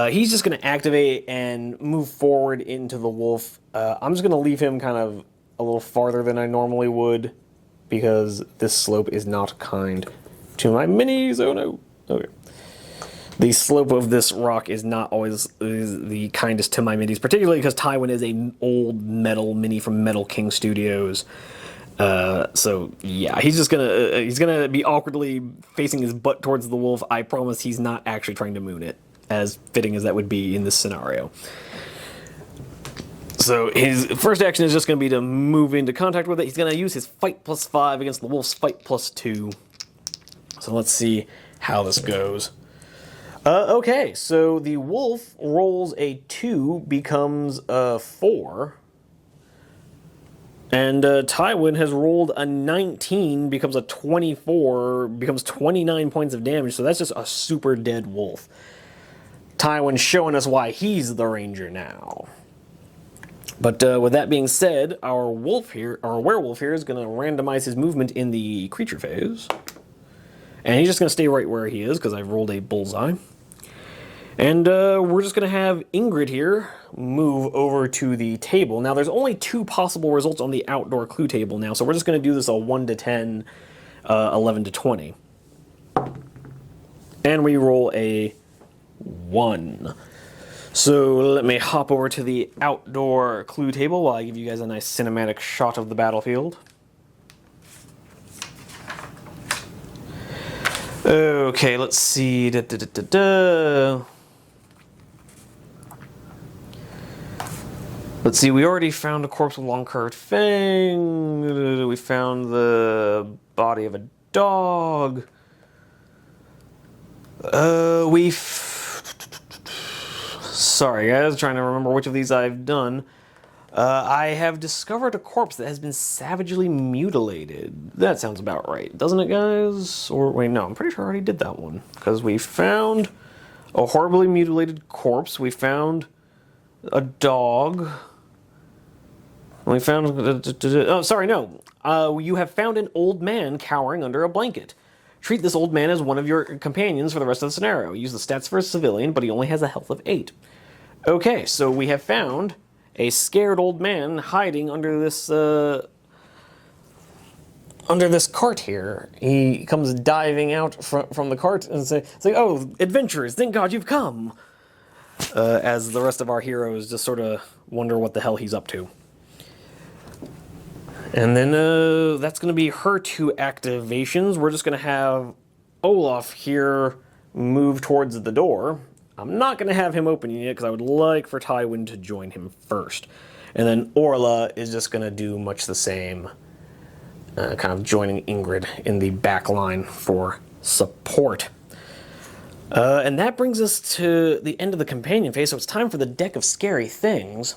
He's just going to activate and move forward into the wolf. I'm just going to leave him kind of a little farther than I normally would, because this slope is not kind to my minis. Oh no. Okay. The slope of this rock is not always the kindest to my minis, particularly because Tywin is an old metal mini from Metal King Studios. So yeah, he's gonna be awkwardly facing his butt towards the wolf. I promise he's not actually trying to moon it, as fitting as that would be in this scenario. So his first action is just going to be to move into contact with it. He's going to use his fight +5 against the wolf's fight +2. So let's see how this goes. Okay, so the wolf rolls a 2, becomes a 4. And Tywin has rolled a 19, becomes a 24, becomes 29 points of damage. So that's just a super dead wolf. Tywin's showing us why he's the ranger now. But with that being said, our werewolf here is going to randomize his movement in the creature phase. And he's just going to stay right where he is because I've rolled a bullseye. And we're just going to have Ingrid here move over to the table. Now, there's only 2 possible results on the outdoor clue table now, so we're just going to do this a 1 to 10, 11 to 20. And we roll a 1. So let me hop over to the outdoor clue table while I give you guys a nice cinematic shot of the battlefield. Okay, let's see. Let's see, we already found a corpse with long curved fang. We found the body of a dog. Sorry guys, trying to remember which of these I've done. I have discovered a corpse that has been savagely mutilated. That sounds about right, doesn't it, guys? Or wait, no, I'm pretty sure I already did that one. Because we found a horribly mutilated corpse. We found a dog. We found... oh, sorry, no. You have found an old man cowering under a blanket. Treat this old man as one of your companions for the rest of the scenario. Use the stats for a civilian, but he only has a health of 8. Okay, so we have found a scared old man hiding under this cart here. He comes diving out from the cart and say, "Oh, adventurers, thank God you've come." As the rest of our heroes just sort of wonder what the hell he's up to. And then that's going to be her 2 activations. We're just going to have Olaf here move towards the door. I'm not going to have him open yet because I would like for Tywin to join him first. And then Orla is just going to do much the same, kind of joining Ingrid in the back line for support. And that brings us to the end of the companion phase, so it's time for the deck of scary things.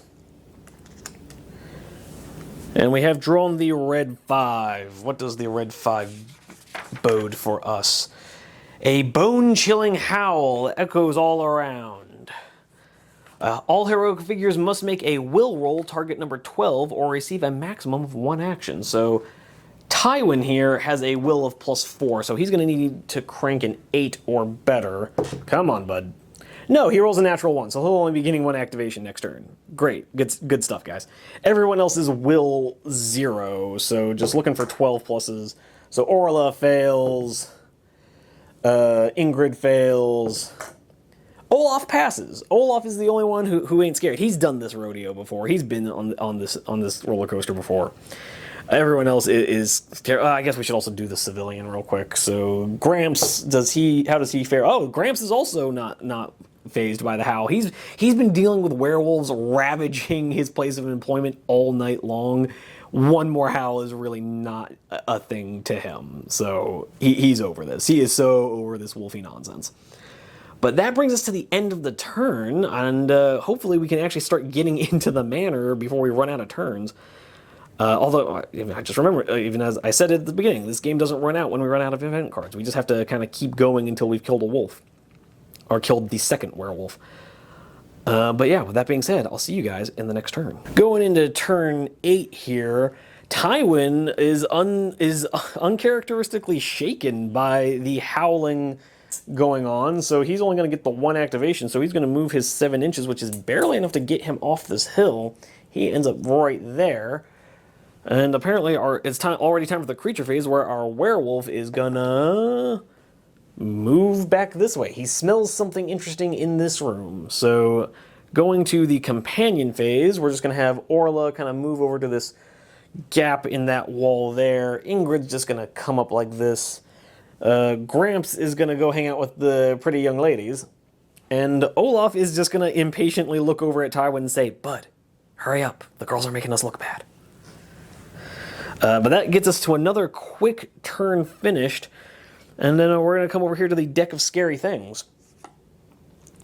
And we have drawn the red 5. What does the red 5 bode for us? A bone-chilling howl echoes all around. All heroic figures must make a will roll, target number 12, or receive a maximum of 1 action. So Tywin here has a will of +4, so he's going to need to crank an 8 or better. Come on, bud. No, he rolls a natural 1, so he'll only be getting 1 activation next turn. Great. Good stuff, guys. Everyone else is will 0, so just looking for 12 pluses. So Orla fails. Ingrid fails. Olaf passes. Olaf is the only one who ain't scared. He's done this rodeo before. He's been on this roller coaster before. Everyone else is I guess we should also do the civilian real quick. So Gramps, how does he fare? Oh, Gramps is also not phased by the howl. He's been dealing with werewolves ravaging his place of employment all night long. One more howl is really not a thing to him. So he's over this. He is so over this wolfy nonsense. But that brings us to the end of the turn, and hopefully we can actually start getting into the manor before we run out of turns. Although, I just remember, even as I said at the beginning, this game doesn't run out when we run out of event cards. We just have to kind of keep going until we've killed a wolf. Or killed the second werewolf. But yeah, with that being said, I'll see you guys in the next turn. Going into turn 8 here, Tywin is uncharacteristically shaken by the howling going on, so he's only going to get the 1 activation, so he's going to move his 7 inches, which is barely enough to get him off this hill. He ends up right there. And apparently it's already time for the creature phase, where our werewolf is gonna move back this way. He smells something interesting in this room. So going to the companion phase, we're just going to have Orla kind of move over to this gap in that wall there. Ingrid's just going to come up like this. Gramps is going to go hang out with the pretty young ladies. And Olaf is just going to impatiently look over at Tywin and say, "Bud, Hurry up. The girls are making us look bad. But that gets us to another quick turn finished. And then we're going to come over here to the deck of scary things,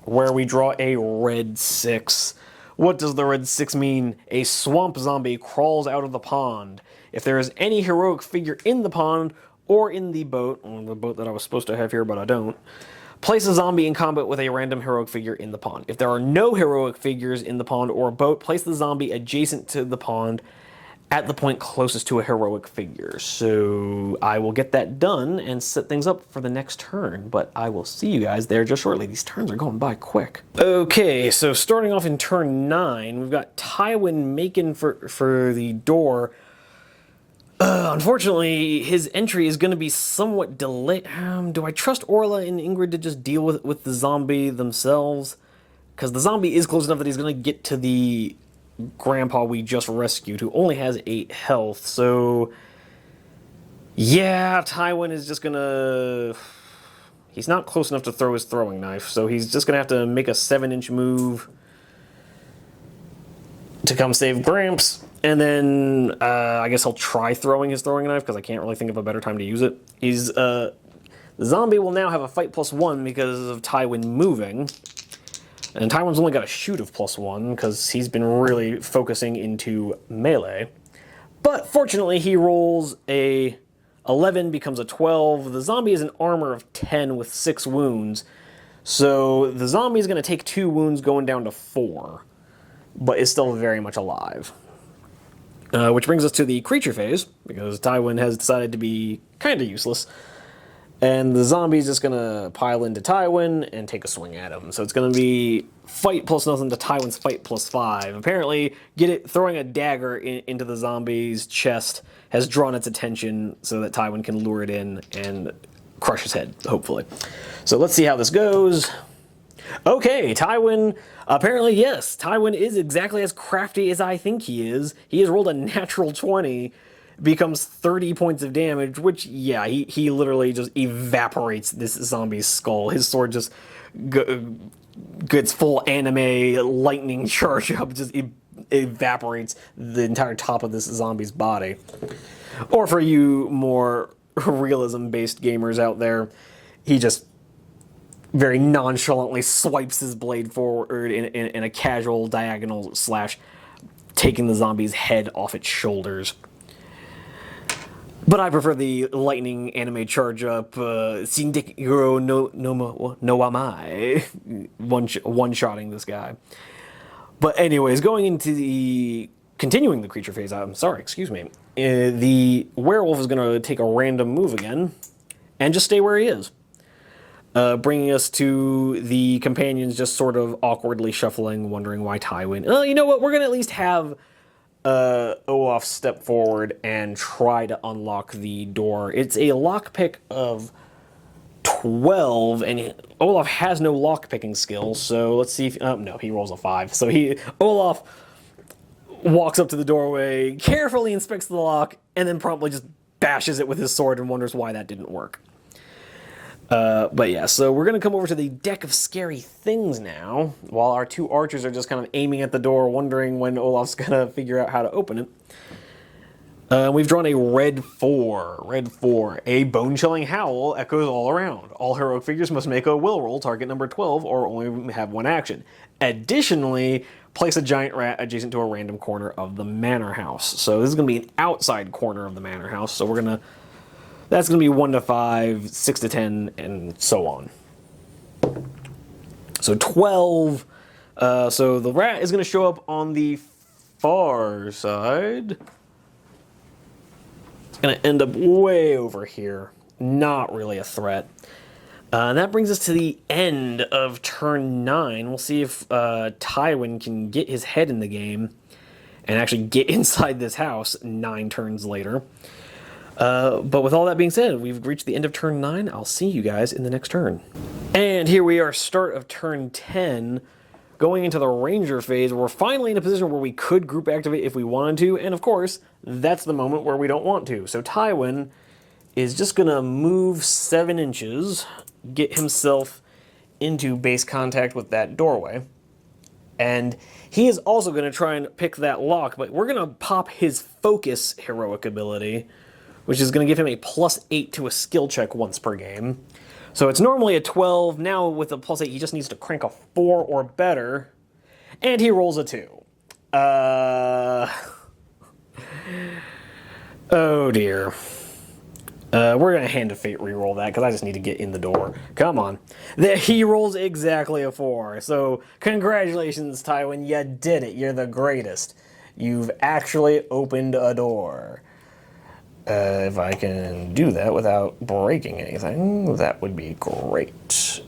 where we draw a red 6. What does the red 6 mean? A swamp zombie crawls out of the pond. If there is any heroic figure in the pond or in the boat that I was supposed to have here, but I don't, place a zombie in combat with a random heroic figure in the pond. If there are no heroic figures in the pond or boat, place the zombie adjacent to the pond at the point closest to a heroic figure. So I will get that done and set things up for the next turn, but I will see you guys there just shortly. These turns are going by quick. Okay, so starting off in turn 9, we've got Tywin making for the door. Unfortunately, his entry is going to be somewhat delayed. Do I trust Orla and Ingrid to just deal with the zombie themselves? Because the zombie is close enough that he's going to get to the grandpa we just rescued, who only has 8 health. So, yeah, Tywin is just going to... He's not close enough to throw his throwing knife, so he's just going to have to make a 7-inch move to come save Gramps. And then I guess he'll try throwing his throwing knife, because I can't really think of a better time to use it. The zombie will now have a fight +1 because of Tywin moving. And Tywin's only got a shoot of +1 because he's been really focusing into melee. But fortunately, he rolls a 11, becomes a 12. The zombie is an armor of 10 with 6 wounds. So the zombie is going to take 2 wounds going down to 4, but is still very much alive. Which brings us to the creature phase, because Tywin has decided to be kind of useless. And the zombie's just going to pile into Tywin and take a swing at him. So it's going to be fight +0 to Tywin's fight +5. Apparently, throwing a dagger into the zombie's chest has drawn its attention so that Tywin can lure it in and crush his head, hopefully. So let's see how this goes. Okay, Tywin, apparently, yes, Tywin is exactly as crafty as I think he is. He has rolled a natural 20, becomes 30 points of damage, which, yeah, he literally just evaporates this zombie's skull. His sword just gets full anime lightning charge up, just evaporates the entire top of this zombie's body. Or for you more realism-based gamers out there, he just very nonchalantly swipes his blade forward in a casual diagonal slash, taking the zombie's head off its shoulders. But I prefer the lightning anime charge up, Shindekiro no Wamai, one-shotting this guy. But anyways, continuing the creature phase, the werewolf is going to take a random move again, and just stay where he is. Bringing us to the companions just sort of awkwardly shuffling, wondering why Tywin... you know what, we're going to at least have Olaf step forward and try to unlock the door. It's a lockpick of 12, and Olaf has no lockpicking skill, so let's see if... no, he rolls a 5. So Olaf walks up to the doorway, carefully inspects the lock, and then promptly just bashes it with his sword and wonders why that didn't work. But yeah, so we're going to come over to the deck of scary things now, while our 2 archers are just kind of aiming at the door, wondering when Olaf's going to figure out how to open it. We've drawn a red 4. Red 4. A bone-chilling howl echoes all around. All heroic figures must make a will roll, target number 12, or only have 1 action. Additionally, place a giant rat adjacent to a random corner of the manor house. So this is going to be an outside corner of the manor house, so we're going to... That's going to be 1 to 5, 6 to 10, and so on. So 12. So the rat is going to show up on the far side. It's going to end up way over here. Not really a threat. And that brings us to the end of turn 9. We'll see if Tywin can get his head in the game and actually get inside this house 9 turns later. But with all that being said, we've reached the end of turn 9. I'll see you guys in the next turn. And here we are, start of turn 10, going into the ranger phase. We're finally in a position where we could group activate if we wanted to, and of course, that's the moment where we don't want to. So Tywin is just going to move 7 inches, get himself into base contact with that doorway. And he is also going to try and pick that lock, but we're going to pop his focus heroic ability, which is going to give him a +8 to a skill check once per game. So it's normally a 12. Now with a +8, he just needs to crank a 4 or better. And he rolls a 2. Oh dear. We're going to Hand of Fate reroll that, because I just need to get in the door. Come on. He rolls exactly a 4. So, congratulations, Tywin. You did it. You're the greatest. You've actually opened a door. If I can do that without breaking anything, that would be great.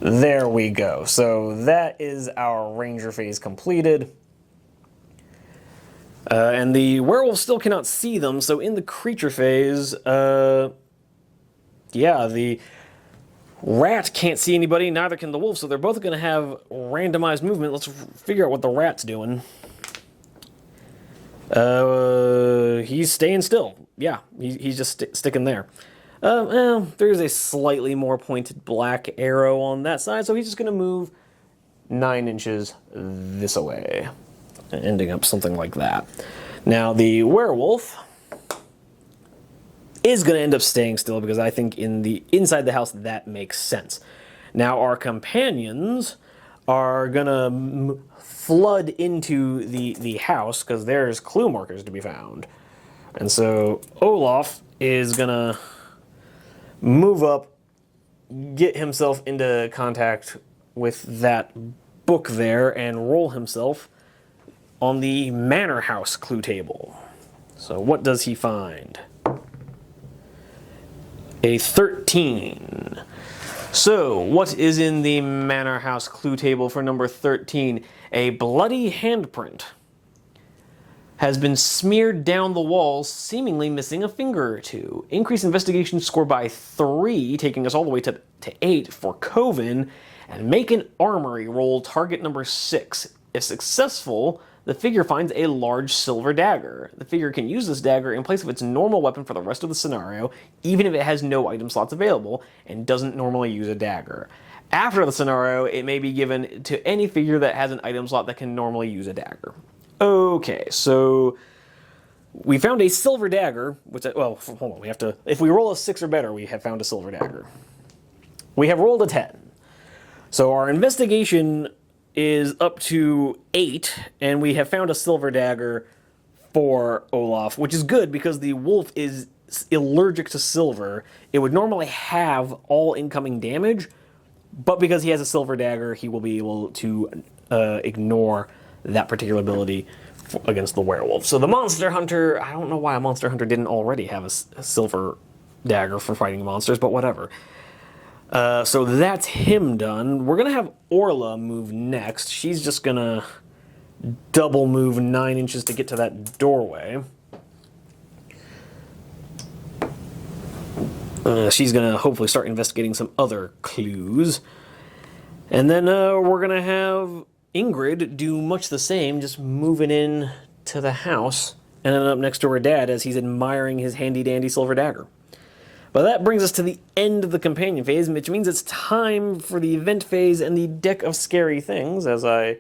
There we go. So, that is our Ranger phase completed. And the werewolf still cannot see them, so in the creature phase, yeah, the rat can't see anybody, neither can the wolf, so they're both going to have randomized movement. Let's figure out what the rat's doing. He's staying still. Yeah, he's just sticking there. Well, there's a slightly more pointed black arrow on that side, so he's just going to move 9 inches this away, ending up something like that. Now, the werewolf is going to end up staying still, because I think inside the house that makes sense. Now, our companions are going to flood into the house, because there's clue markers to be found. And so Olaf is going to move up, get himself into contact with that book there, and roll himself on the Manor House clue table. So what does he find? A 13. So what is in the Manor House clue table for number 13? A bloody handprint has been smeared down the walls, seemingly missing a finger or two. Increase investigation score by 3, taking us all the way to 8 for Coven, and make an armory roll target number 6. If successful, the figure finds a large silver dagger. The figure can use this dagger in place of its normal weapon for the rest of the scenario, even if it has no item slots available and doesn't normally use a dagger. After the scenario, it may be given to any figure that has an item slot that can normally use a dagger. Okay, so we found a silver dagger, which, well, hold on, we have to, if we roll a 6 or better, we have found a silver dagger. We have rolled a 10. So our investigation is up to 8, and we have found a silver dagger for Olaf, which is good because the wolf is allergic to silver. It would normally have all incoming damage, but because he has a silver dagger, he will be able to ignore that particular ability against the werewolf. So the monster hunter, I don't know why a monster hunter didn't already have a silver dagger for fighting monsters, but whatever. So that's him done. We're going to have Orla move next. She's just going to double move 9 inches to get to that doorway. She's going to hopefully start investigating some other clues. And then we're going to have Ingrid do much the same, just moving in to the house and then up next to her dad as he's admiring his handy-dandy silver dagger. But that brings us to the end of the companion phase, which means it's time for the event phase and the deck of scary things, as I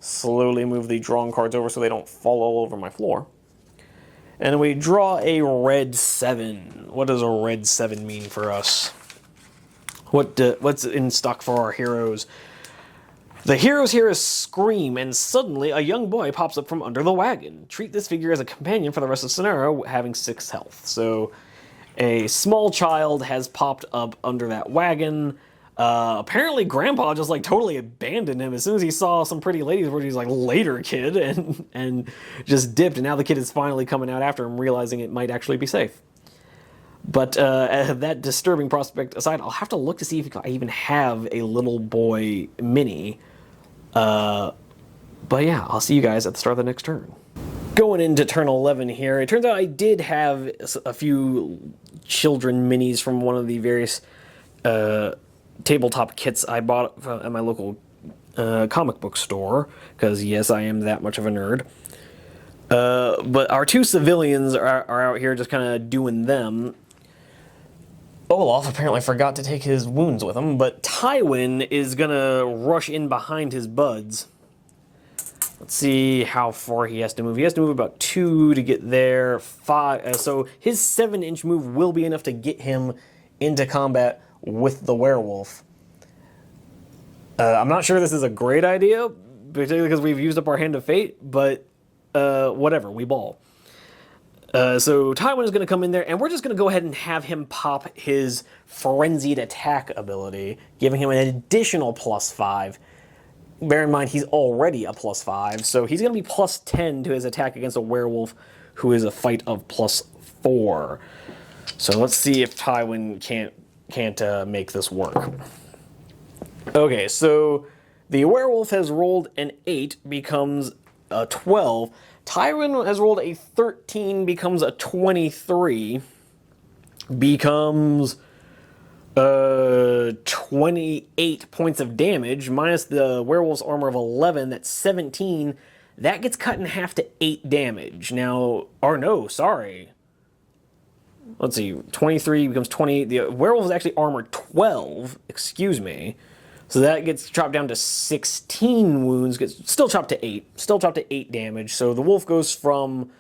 slowly move the drawing cards over so they don't fall all over my floor. And we draw a red 7. What does a red 7 mean for us? What's in stock for our heroes? The heroes hear a scream, and suddenly a young boy pops up from under the wagon. Treat this figure as a companion for the rest of the scenario, having 6 health. So a small child has popped up under that wagon. Apparently Grandpa just like totally abandoned him as soon as he saw some pretty ladies where he's like, later kid, and just dipped, and now the kid is finally coming out after him, realizing it might actually be safe. But that disturbing prospect aside, I'll have to look to see if I even have a little boy mini. But yeah, I'll see you guys at the start of the next turn. Going into turn 11 here, it turns out I did have a few children minis from one of the various tabletop kits I bought at my local comic book store, because yes, I am that much of a nerd. But our 2 civilians are out here just kind of doing them. Olaf apparently forgot to take his wounds with him, but Tywin is going to rush in behind his buds. Let's see how far he has to move. He has to move about 2 to get there. 5. So his 7-inch move will be enough to get him into combat with the werewolf. I'm not sure this is a great idea, particularly because we've used up our Hand of Fate, but whatever, we ball. So Tywin is going to come in there, and we're just going to go ahead and have him pop his Frenzied Attack ability, giving him an additional +5. Bear in mind, he's already a +5, so he's going to be +10 to his attack against a werewolf who is a fight of +4. So let's see if Tywin can't make this work. Okay, so the werewolf has rolled an 8, becomes a 12. Tywin has rolled a 13, becomes a 23, becomes 28 points of damage, minus the werewolf's armor of 11, that's 17. That gets cut in half to 8 damage. Now, or no, sorry. Let's see, 23 becomes 28. The werewolf is actually armor 12, excuse me. So that gets chopped down to 16 wounds, gets still chopped to 8. Still chopped to 8 damage. So the wolf goes from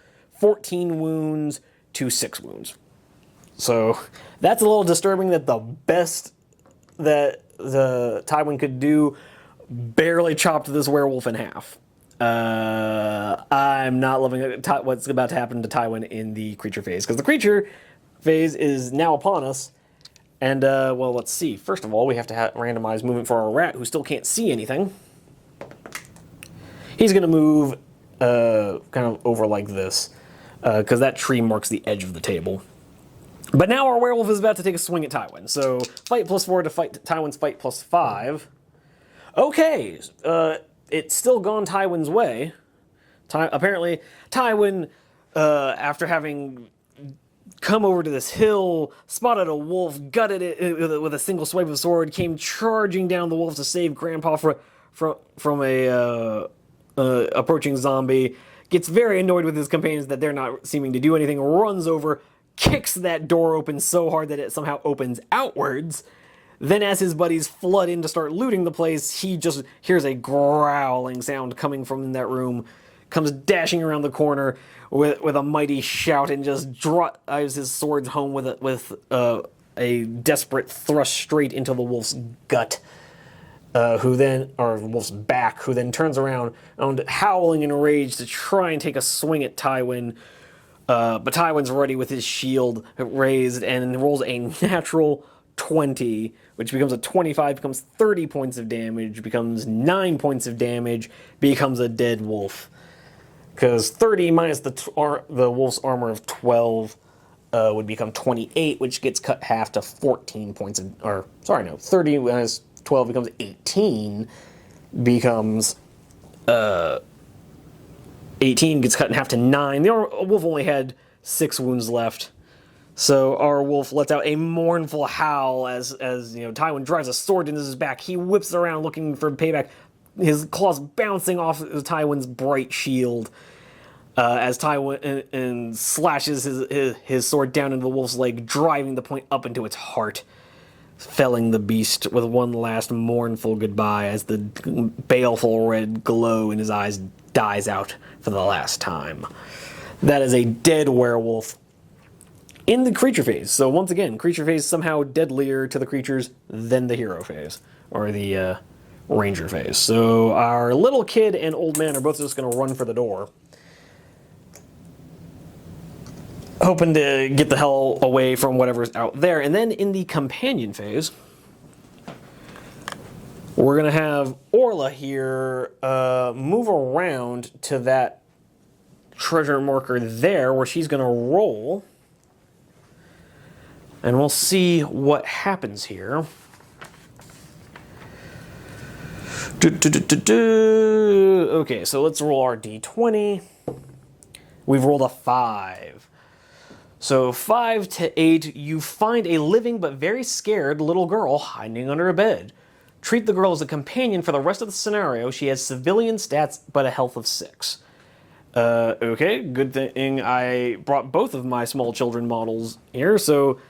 14 wounds to 6 wounds. So that's a little disturbing that the best that the Tywin could do barely chopped this werewolf in half. I'm not loving what's about to happen to Tywin in the creature phase, because the creature phase is now upon us. And, well, let's see. First of all, we have to randomize movement for our rat, who still can't see anything. He's going to move kind of over like this, because that tree marks the edge of the table. But now our werewolf is about to take a swing at Tywin. So, fight +4 to fight Tywin's fight +5. Okay, it's still gone Tywin's way. Apparently, Tywin, after having come over to this hill, spotted a wolf, gutted it with a single swipe of a sword, came charging down the wolf to save Grandpa from a approaching zombie, gets very annoyed with his companions that they're not seeming to do anything, runs over, kicks that door open so hard that it somehow opens outwards. Then as his buddies flood in to start looting the place, he just hears a growling sound coming from that room, comes dashing around the corner with a mighty shout and just drives his swords home with a desperate thrust straight into the wolf's gut, or wolf's back, who then turns around and howling in rage to try and take a swing at Tywin. But Tywin's ready with his shield raised and rolls a natural 20, which becomes a 25, becomes 30 points of damage, becomes 9 points of damage, becomes a dead wolf. Because 30 minus the wolf's armor of 12 would become 28, which gets cut half to 14 points of... 30 minus 12 becomes 18, becomes... 18 gets cut in half to 9. The wolf only had 6 wounds left. So our wolf lets out a mournful howl as Tywin drives a sword into his back. He whips around looking for payback, his claws bouncing off Tywin's bright shield as Tywin and slashes his sword down into the wolf's leg, driving the point up into its heart, felling the beast with one last mournful goodbye as the baleful red glow in his eyes dies out for the last time. That is a dead werewolf in the creature phase. So once again, creature phase somehow deadlier to the creatures than the hero phase, or the ranger phase. So our little kid and old man are both just going to run for the door, hoping to get the hell away from whatever's out there. And then in the companion phase, we're going to have Orla here move around to that treasure marker there, where she's going to roll. And we'll see what happens here. Okay, so let's roll our d20. We've rolled a 5. So 5 to 8, you find a living but very scared little girl hiding under a bed. Treat the girl as a companion for the rest of the scenario. She has civilian stats but a health of 6. Okay, good thing I brought both of my small children models here, so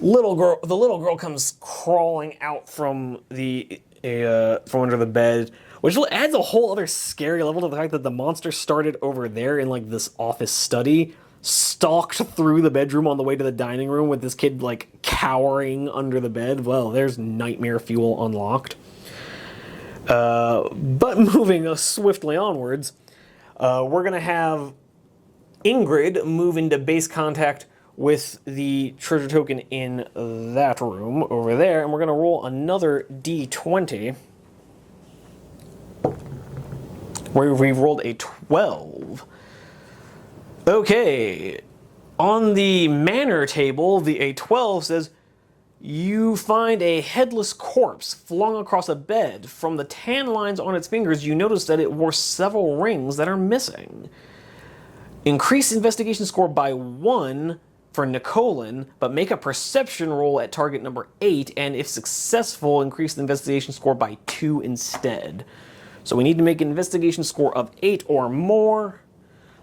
The little girl comes crawling out from from under the bed, which adds a whole other scary level to the fact that the monster started over there in like this office study, stalked through the bedroom on the way to the dining room with this kid like cowering under the bed. Well, there's nightmare fuel unlocked. But moving swiftly onwards, we're gonna have Ingrid move into base contact with the treasure token in that room over there, and we're going to roll another d20, where we've rolled a 12. Okay, on the manor table, the A12 says, you find a headless corpse flung across a bed. From the tan lines on its fingers, you notice that it wore several rings that are missing. Increase investigation score by 1 for Nicolin, but make a perception roll at target number 8, and if successful, increase the investigation score by 2 instead. So we need to make an investigation score of 8 or more.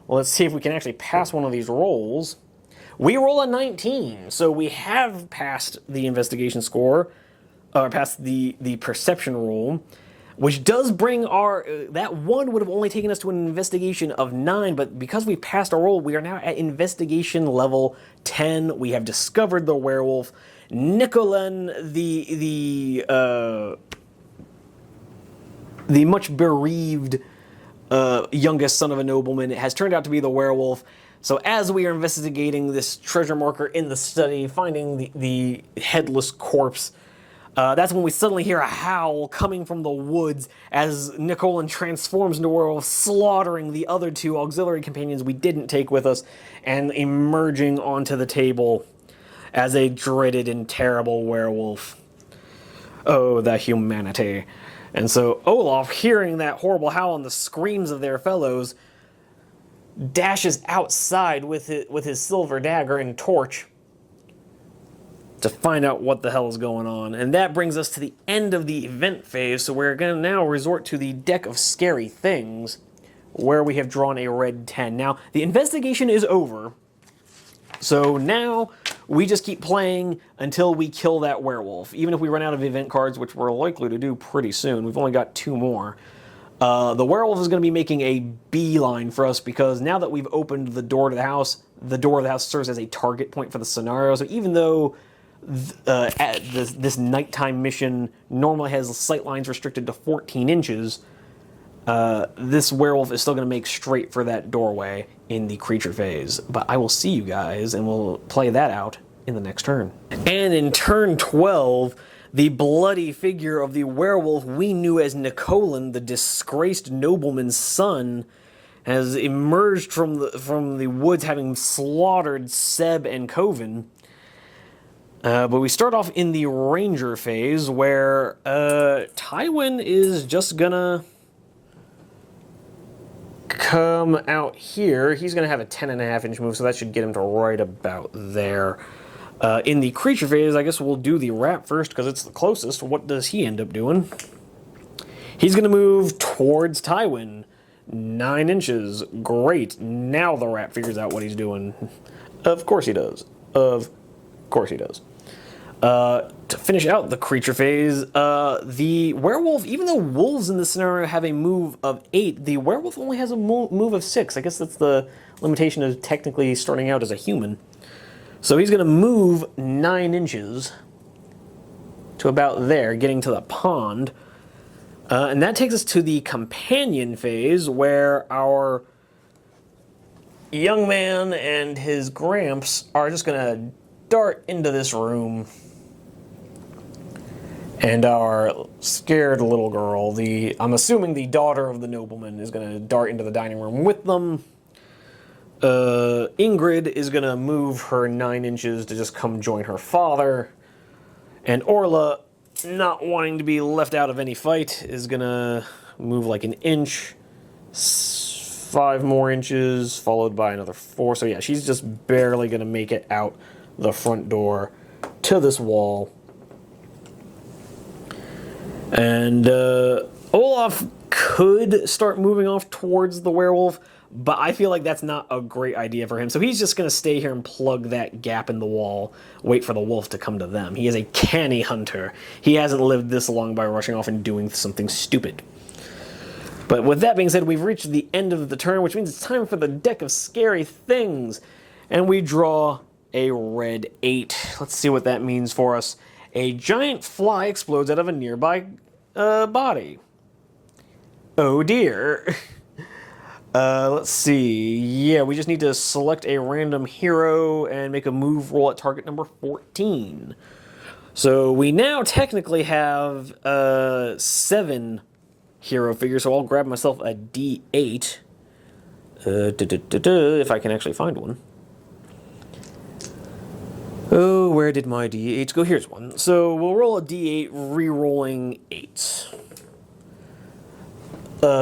Well, let's see if we can actually pass one of these rolls. We roll a 19, so we have passed the investigation score, or passed the perception roll, which does bring our, that 1 would have only taken us to an investigation of 9, but because we passed our roll, we are now at investigation level 10. We have discovered the werewolf. Nicolin, the much bereaved youngest son of a nobleman, has turned out to be the werewolf. So as we are investigating this treasure marker in the study, finding the headless corpse, that's when we suddenly hear a howl coming from the woods as Nicolin transforms into a werewolf, slaughtering the other 2 auxiliary companions we didn't take with us, and emerging onto the table as a dreaded and terrible werewolf. Oh, the humanity. And so Olaf, hearing that horrible howl and the screams of their fellows, dashes outside with his silver dagger and torch to find out what the hell is going on. And that brings us to the end of the event phase, so we're going to now resort to the deck of scary things, where we have drawn a red 10. Now, the investigation is over, so now we just keep playing until we kill that werewolf, even if we run out of event cards, which we're likely to do pretty soon. We've only got 2 more. The werewolf is going to be making a beeline for us, because now that we've opened the door of the house serves as a target point for the scenario. So even though this nighttime mission normally has sight lines restricted to 14 inches, this werewolf is still going to make straight for that doorway in the creature phase. But I will see you guys, and we'll play that out in the next turn. And in turn 12, the bloody figure of the werewolf we knew as Nicolin, the disgraced nobleman's son, has emerged from the woods, having slaughtered Seb and Coven. But we start off in the ranger phase, where Tywin is just gonna come out here. He's gonna have a 10.5-inch move, so that should get him to right about there. In the creature phase, I guess we'll do the rat first, because it's the closest. What does he end up doing? He's gonna move towards Tywin. 9 inches. Great. Now the rat figures out what he's doing. Of course he does. Of course he does. To finish out the creature phase, the werewolf, even though wolves in this scenario have a move of 8, the werewolf only has a move of 6. I guess that's the limitation of technically starting out as a human. So he's going to move 9 inches to about there, getting to the pond. And that takes us to the companion phase, where our young man and his gramps are just going to dart into this room. And our scared little girl, I'm assuming the daughter of the nobleman, is going to dart into the dining room with them. Ingrid is going to move her 9 inches to just come join her father. And Orla, not wanting to be left out of any fight, is going to move like an inch, 5 more inches, followed by another 4. So yeah, she's just barely going to make it out the front door to this wall. And Olaf could start moving off towards the werewolf, but I feel like that's not a great idea for him. So he's just going to stay here and plug that gap in the wall, wait for the wolf to come to them. He is a canny hunter. He hasn't lived this long by rushing off and doing something stupid. But with that being said, we've reached the end of the turn, which means it's time for the deck of scary things. And we draw a red 8. Let's see what that means for us. A giant fly explodes out of a nearby body. Oh dear. Let's see. Yeah, we just need to select a random hero and make a move roll at target number 14. So we now technically have 7 hero figures, so I'll grab myself a D8. If I can actually find one. Oh, where did my D8s go? Here's one. So we'll roll a D8, re-rolling 8.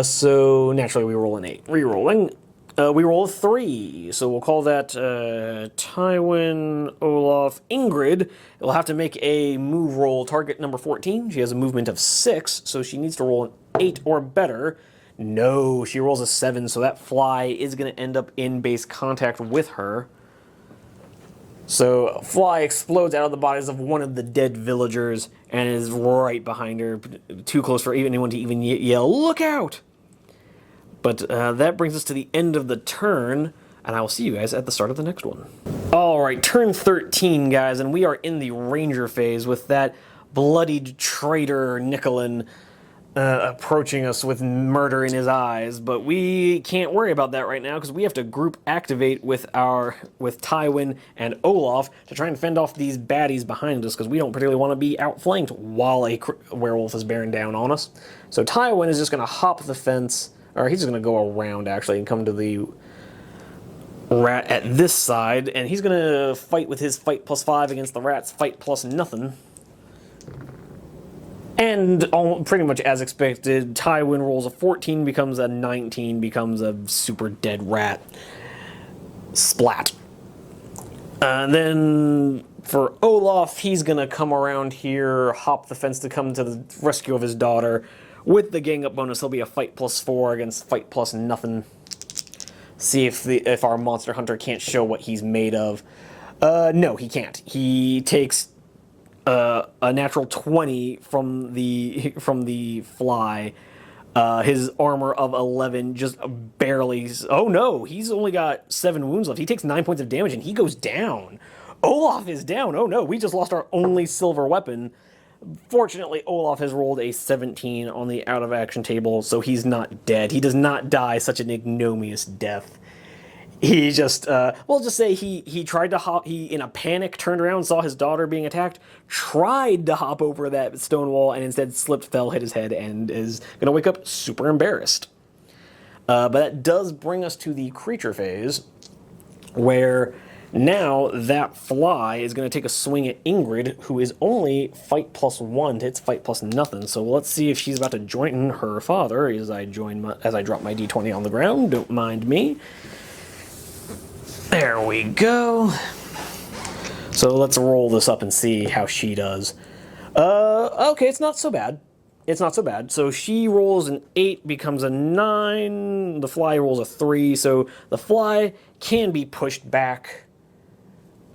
So naturally we roll an 8. Re-rolling. We roll a 3. So we'll call that Tywin, Olaf, Ingrid. We'll have to make a move roll target number 14. She has a movement of 6, so she needs to roll an 8 or better. No, she rolls a 7, so that fly is going to end up in base contact with her. So a fly explodes out of the bodies of one of the dead villagers and is right behind her, too close for anyone to even yell, "Look out!" But that brings us to the end of the turn, and I will see you guys at the start of the next one. Alright, turn 13, guys, and we are in the ranger phase with that bloodied traitor Nicolin approaching us with murder in his eyes, but we can't worry about that right now because we have to group activate with Tywin and Olaf to try and fend off these baddies behind us because we don't particularly want to be outflanked while a werewolf is bearing down on us. So Tywin is just going to hop the fence, or he's just going to go around actually and come to the rat at this side, and he's going to fight with his fight +5 against the rat's fight +0. And pretty much as expected, Tywin rolls a 14, becomes a 19, becomes a super dead rat. Splat. And then for Olaf, he's going to come around here, hop the fence to come to the rescue of his daughter. With the gang up bonus, he'll be a fight +4 against fight +0. See if our monster hunter can't show what he's made of. No, he can't. He takes a natural 20 from the fly. His armor of 11 just barely... Oh no, he's only got 7 wounds left. He takes 9 points of damage and he goes down. Olaf is down. Oh no, we just lost our only silver weapon. Fortunately, Olaf has rolled a 17 on the out-of-action table, so he's not dead. He does not die such an ignominious death. He just, we'll just say he tried to hop, he in a panic turned around, saw his daughter being attacked, tried to hop over that stone wall, and instead slipped, fell, hit his head, and is going to wake up super embarrassed. But that does bring us to the creature phase, where now that fly is going to take a swing at Ingrid, who is only fight +1 to its fight +0. So let's see if she's about to join her father as I drop my d20 on the ground. Don't mind me. There we go. So let's roll this up and see how she does. Okay, it's not so bad. It's not so bad. So she rolls an 8, becomes a 9. The fly rolls a 3. So the fly can be pushed back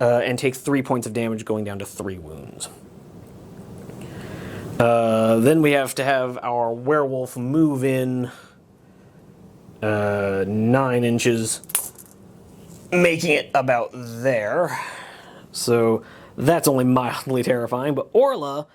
and takes 3 points of damage, going down to 3 wounds. Then we have to have our werewolf move in 9 inches. Making it about there. So that's only mildly terrifying. But Orla,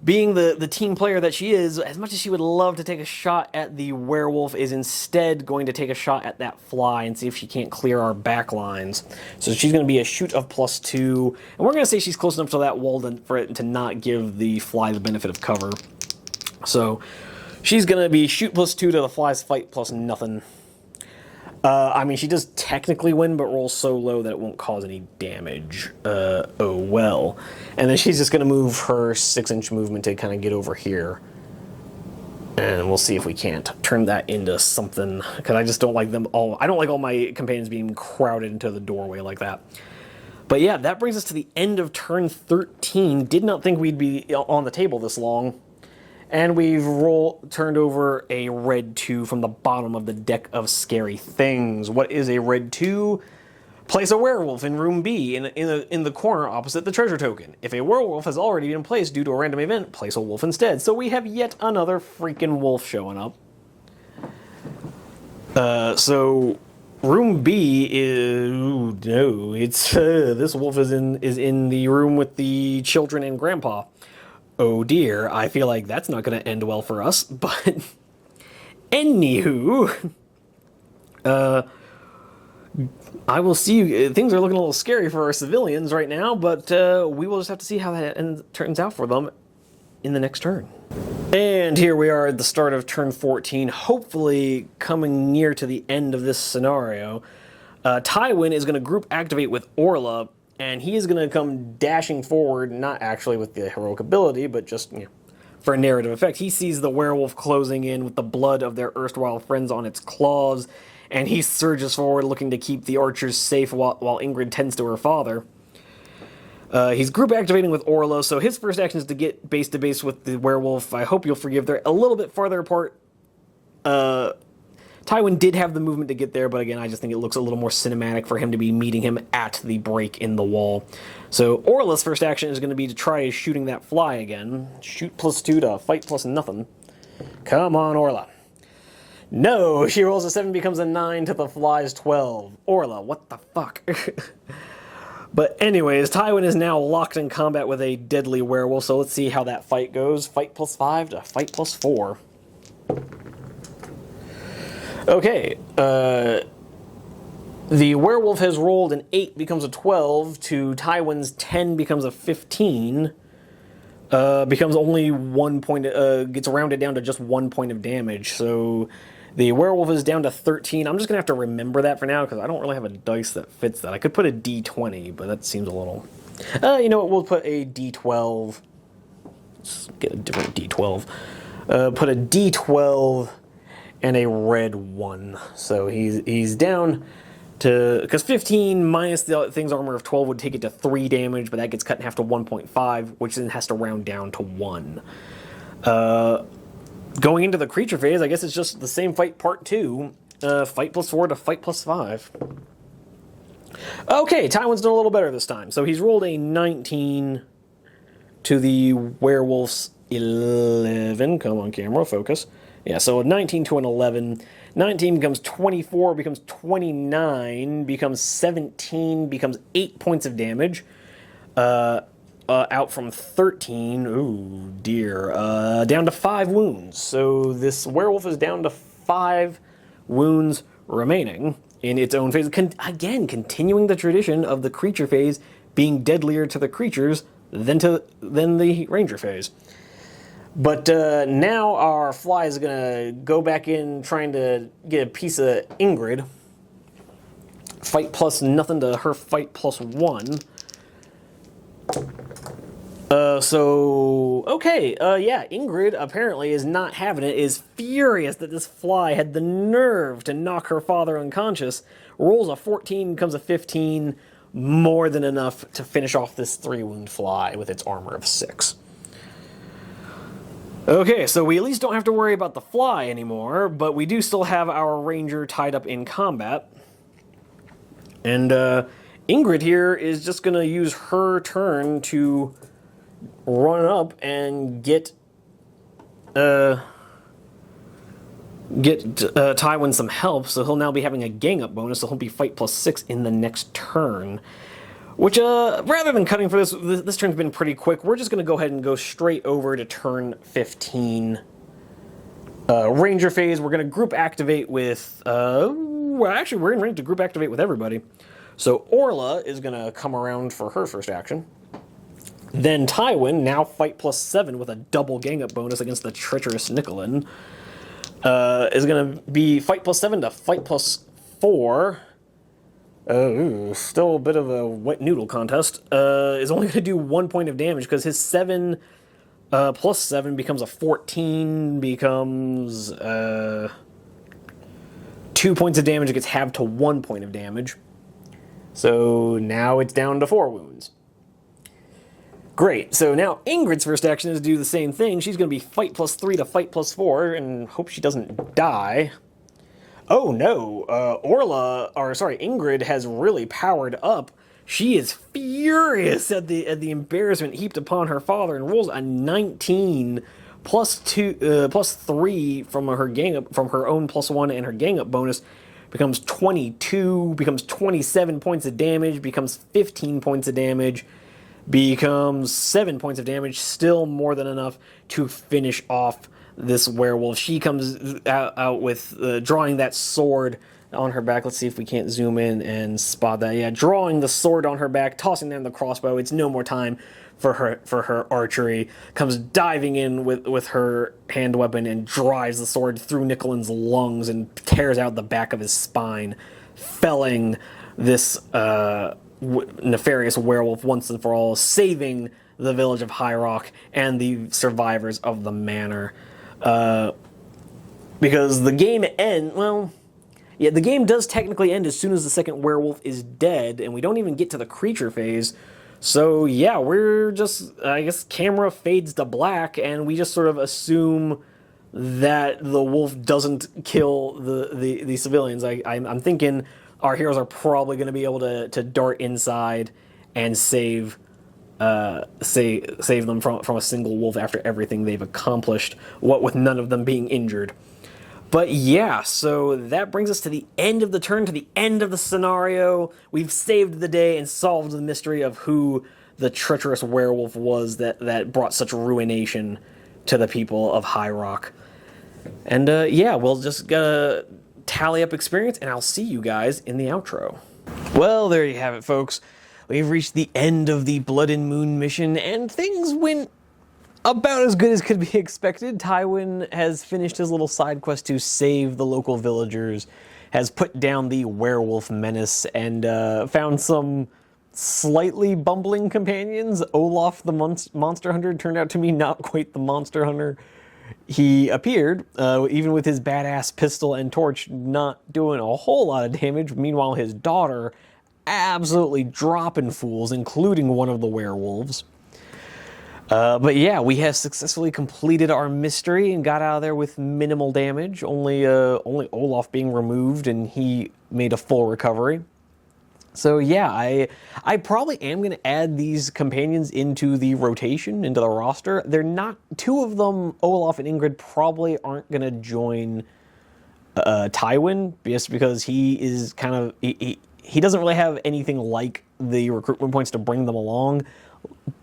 being the team player that she is, as much as she would love to take a shot at the werewolf, is instead going to take a shot at that fly and see if she can't clear our back lines. So she's going to be a shoot of +2. And we're going to say she's close enough to that wall for it to not give the fly the benefit of cover. So she's going to be shoot +2 to the fly's fight +0. I mean, she does technically win, but rolls so low that it won't cause any damage. Oh well. And then she's just going to move her 6-inch movement to kind of get over here. And we'll see if we can't turn that into something, because I just don't like them all. I don't like all my companions being crowded into the doorway like that. But yeah, that brings us to the end of turn 13. Did not think we'd be on the table this long. And we've turned over a red 2 from the bottom of the deck of scary things. What is a red 2? Place a werewolf in room B in the corner opposite the treasure token. If a werewolf has already been placed due to a random event, place a wolf instead. So we have yet another freaking wolf showing up. So room B is no, it's this wolf is in the room with the children and grandpa. Oh dear, I feel like that's not going to end well for us. But anywho, I will see. Things are looking a little scary for our civilians right now, but we will just have to see how that turns out for them in the next turn. And here we are at the start of turn 14, hopefully coming near to the end of this scenario. Tywin is going to group activate with Orla, and he is going to come dashing forward, not actually with the heroic ability, but just, for a narrative effect. He sees the werewolf closing in with the blood of their erstwhile friends on its claws, and he surges forward looking to keep the archers safe while Ingrid tends to her father. He's group activating with Orla, so his first action is to get base to base with the werewolf. I hope you'll forgive, they're a little bit farther apart. Tywin did have the movement to get there, but again, I just think it looks a little more cinematic for him to be meeting him at the break in the wall. So Orla's first action is going to be to try shooting that fly again. Shoot +2 to fight +0. Come on, Orla. No, she rolls a 7, becomes a 9 to the fly's 12. Orla, what the fuck? But anyways, Tywin is now locked in combat with a deadly werewolf, so let's see how that fight goes. Fight +5 to fight +4. Okay, the werewolf has rolled an 8, becomes a 12, to Tywin's 10, becomes a 15, becomes only 1 point, gets rounded down to just 1 point of damage, so the werewolf is down to 13. I'm just going to have to remember that for now, because I don't really have a dice that fits that. I could put a D20, but that seems a little... you know what, we'll put a D12. Let's get a different D12. Put a D12... and a red 1. So he's down to... because 15 minus the thing's armor of 12 would take it to 3 damage, but that gets cut in half to 1.5, which then has to round down to 1. Going into the creature phase, I guess it's just the same fight part 2. Fight +4 to fight +5. Okay, Tywin's done a little better this time. So he's rolled a 19 to the werewolf's 11. Come on, camera, focus. Yeah, so a 19 to an 11. 19 becomes 24, becomes 29, becomes 17, becomes 8 points of damage. Out from 13, ooh dear, down to 5 wounds. So this werewolf is down to 5 wounds remaining in its own phase. Again, continuing the tradition of the creature phase being deadlier to the creatures than the ranger phase. But now our fly is going to go back in trying to get a piece of Ingrid. Fight +0 to her fight +1. Yeah, Ingrid apparently is not having it, is furious that this fly had the nerve to knock her father unconscious, rolls a 14, becomes a 15, more than enough to finish off this 3-wound fly with its armor of 6. Okay, so we at least don't have to worry about the fly anymore, but we do still have our ranger tied up in combat. And Ingrid here is just going to use her turn to run up and get Tywin some help, so he'll now be having a gang up bonus, so he'll be fight +6 in the next turn. Which, rather than cutting for this turn's been pretty quick, we're just going to go ahead and go straight over to turn 15. Ranger phase, we're going to group activate with, well, actually, we're in range to group activate with everybody. So Orla is going to come around for her first action. Then Tywin, now fight +7 with a double gang up bonus against the treacherous Nicolin, is going to be fight +7 to fight +4. Still a bit of a wet noodle contest. Is only going to do 1 point of damage because his 7 +7 becomes a 14, becomes 2 points of damage. It gets halved to 1 point of damage. So now it's down to 4 wounds. Great. So now Ingrid's first action is to do the same thing. She's going to be fight +3 to fight +4, and hope she doesn't die. Oh no, Ingrid has really powered up. She is furious at the embarrassment heaped upon her father and rolls a 19 +3 from her gang up, from her own +1 and her gang up bonus, becomes 22, becomes 27 points of damage, becomes 15 points of damage, becomes 7 points of damage, still more than enough to finish off this werewolf. She comes out with drawing that sword on her back. Let's see if we can't zoom in and spot that. Yeah, drawing the sword on her back, tossing down the crossbow. It's no more time for her archery. Comes diving in with her hand weapon and drives the sword through Nicolin's lungs and tears out the back of his spine, felling this nefarious werewolf once and for all, saving the village of High Rock and the survivors of the manor. Because the game the game does technically end as soon as the second werewolf is dead, and we don't even get to the creature phase. So yeah, we're just, I guess, camera fades to black, and we just sort of assume that the wolf doesn't kill the civilians. I'm thinking our heroes are probably going to be able to dart inside and save them from a single wolf after everything they've accomplished, what with none of them being injured. But yeah, so that brings us to the end of the turn, to the end of the scenario. We've saved the day and solved the mystery of who the treacherous werewolf was that brought such ruination to the people of High Rock. And yeah, we'll just tally up experience, and I'll see you guys in the outro. Well, there you have it, folks. We've reached the end of the Blood and Moon mission, and things went about as good as could be expected. Tywin has finished his little side quest to save the local villagers, has put down the werewolf menace, and found some slightly bumbling companions. Olaf the monster hunter turned out to be not quite the monster hunter he appeared, even with his badass pistol and torch, not doing a whole lot of damage. Meanwhile, his daughter absolutely dropping fools, including one of the werewolves. But yeah, we have successfully completed our mystery and got out of there with minimal damage. Only Olaf being removed, and he made a full recovery. So yeah, I probably am going to add these companions into the rotation, into the roster. They're not, two of them, Olaf and Ingrid, probably aren't going to join Tywin, just because he is kind of, he doesn't really have anything like the recruitment points to bring them along.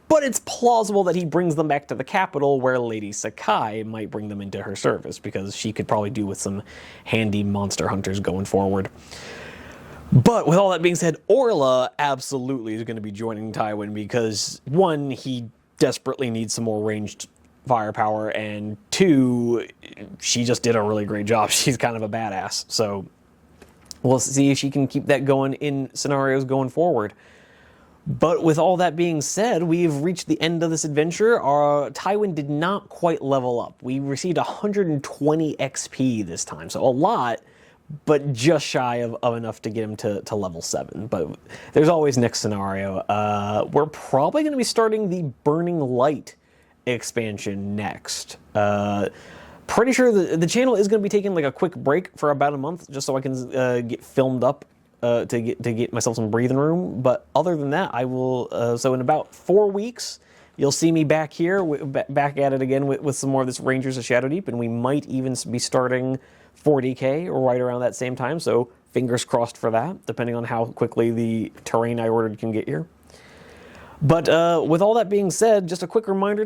But it's plausible that he brings them back to the capital, where Lady Sakai might bring them into her service, because she could probably do with some handy monster hunters going forward. But with all that being said, Orla absolutely is going to be joining Tywin, because one, he desperately needs some more ranged firepower, and two, she just did a really great job. She's kind of a badass, so we'll see if she can keep that going in scenarios going forward. But with all that being said, we've reached the end of this adventure. Tywin did not quite level up. We received 120 XP this time, so a lot, but just shy of enough to get him to level 7. But there's always next scenario. We're probably going to be starting the Burning Light expansion next. Pretty sure the channel is going to be taking like a quick break for about a month, just so I can get filmed up to get myself some breathing room. But other than that, I will. So in about 4 weeks, you'll see me back here, back at it again with some more of this Rangers of Shadowdeep, and we might even be starting 40k right around that same time. So fingers crossed for that, depending on how quickly the terrain I ordered can get here. But with all that being said, just a quick reminder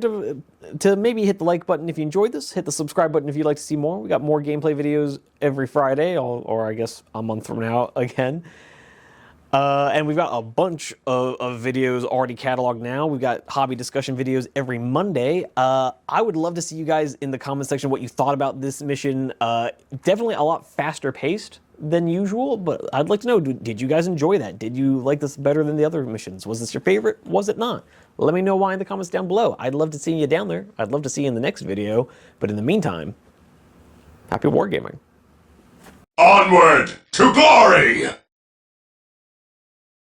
to maybe hit the like button if you enjoyed this, hit the subscribe button if you'd like to see more. We got more gameplay videos every Friday, or I guess a month from now again. And we've got a bunch of videos already cataloged now. We've got hobby discussion videos every Monday. I would love to see you guys in the comment section what you thought about this mission. Definitely a lot faster paced than usual, but I'd like to know, did you guys enjoy that? Did you like this better than the other missions? Was this your favorite? Was it not? Let me know why in the comments down below. I'd love to see you down there. I'd love to see you in the next video, but in the meantime, happy wargaming. Onward to glory!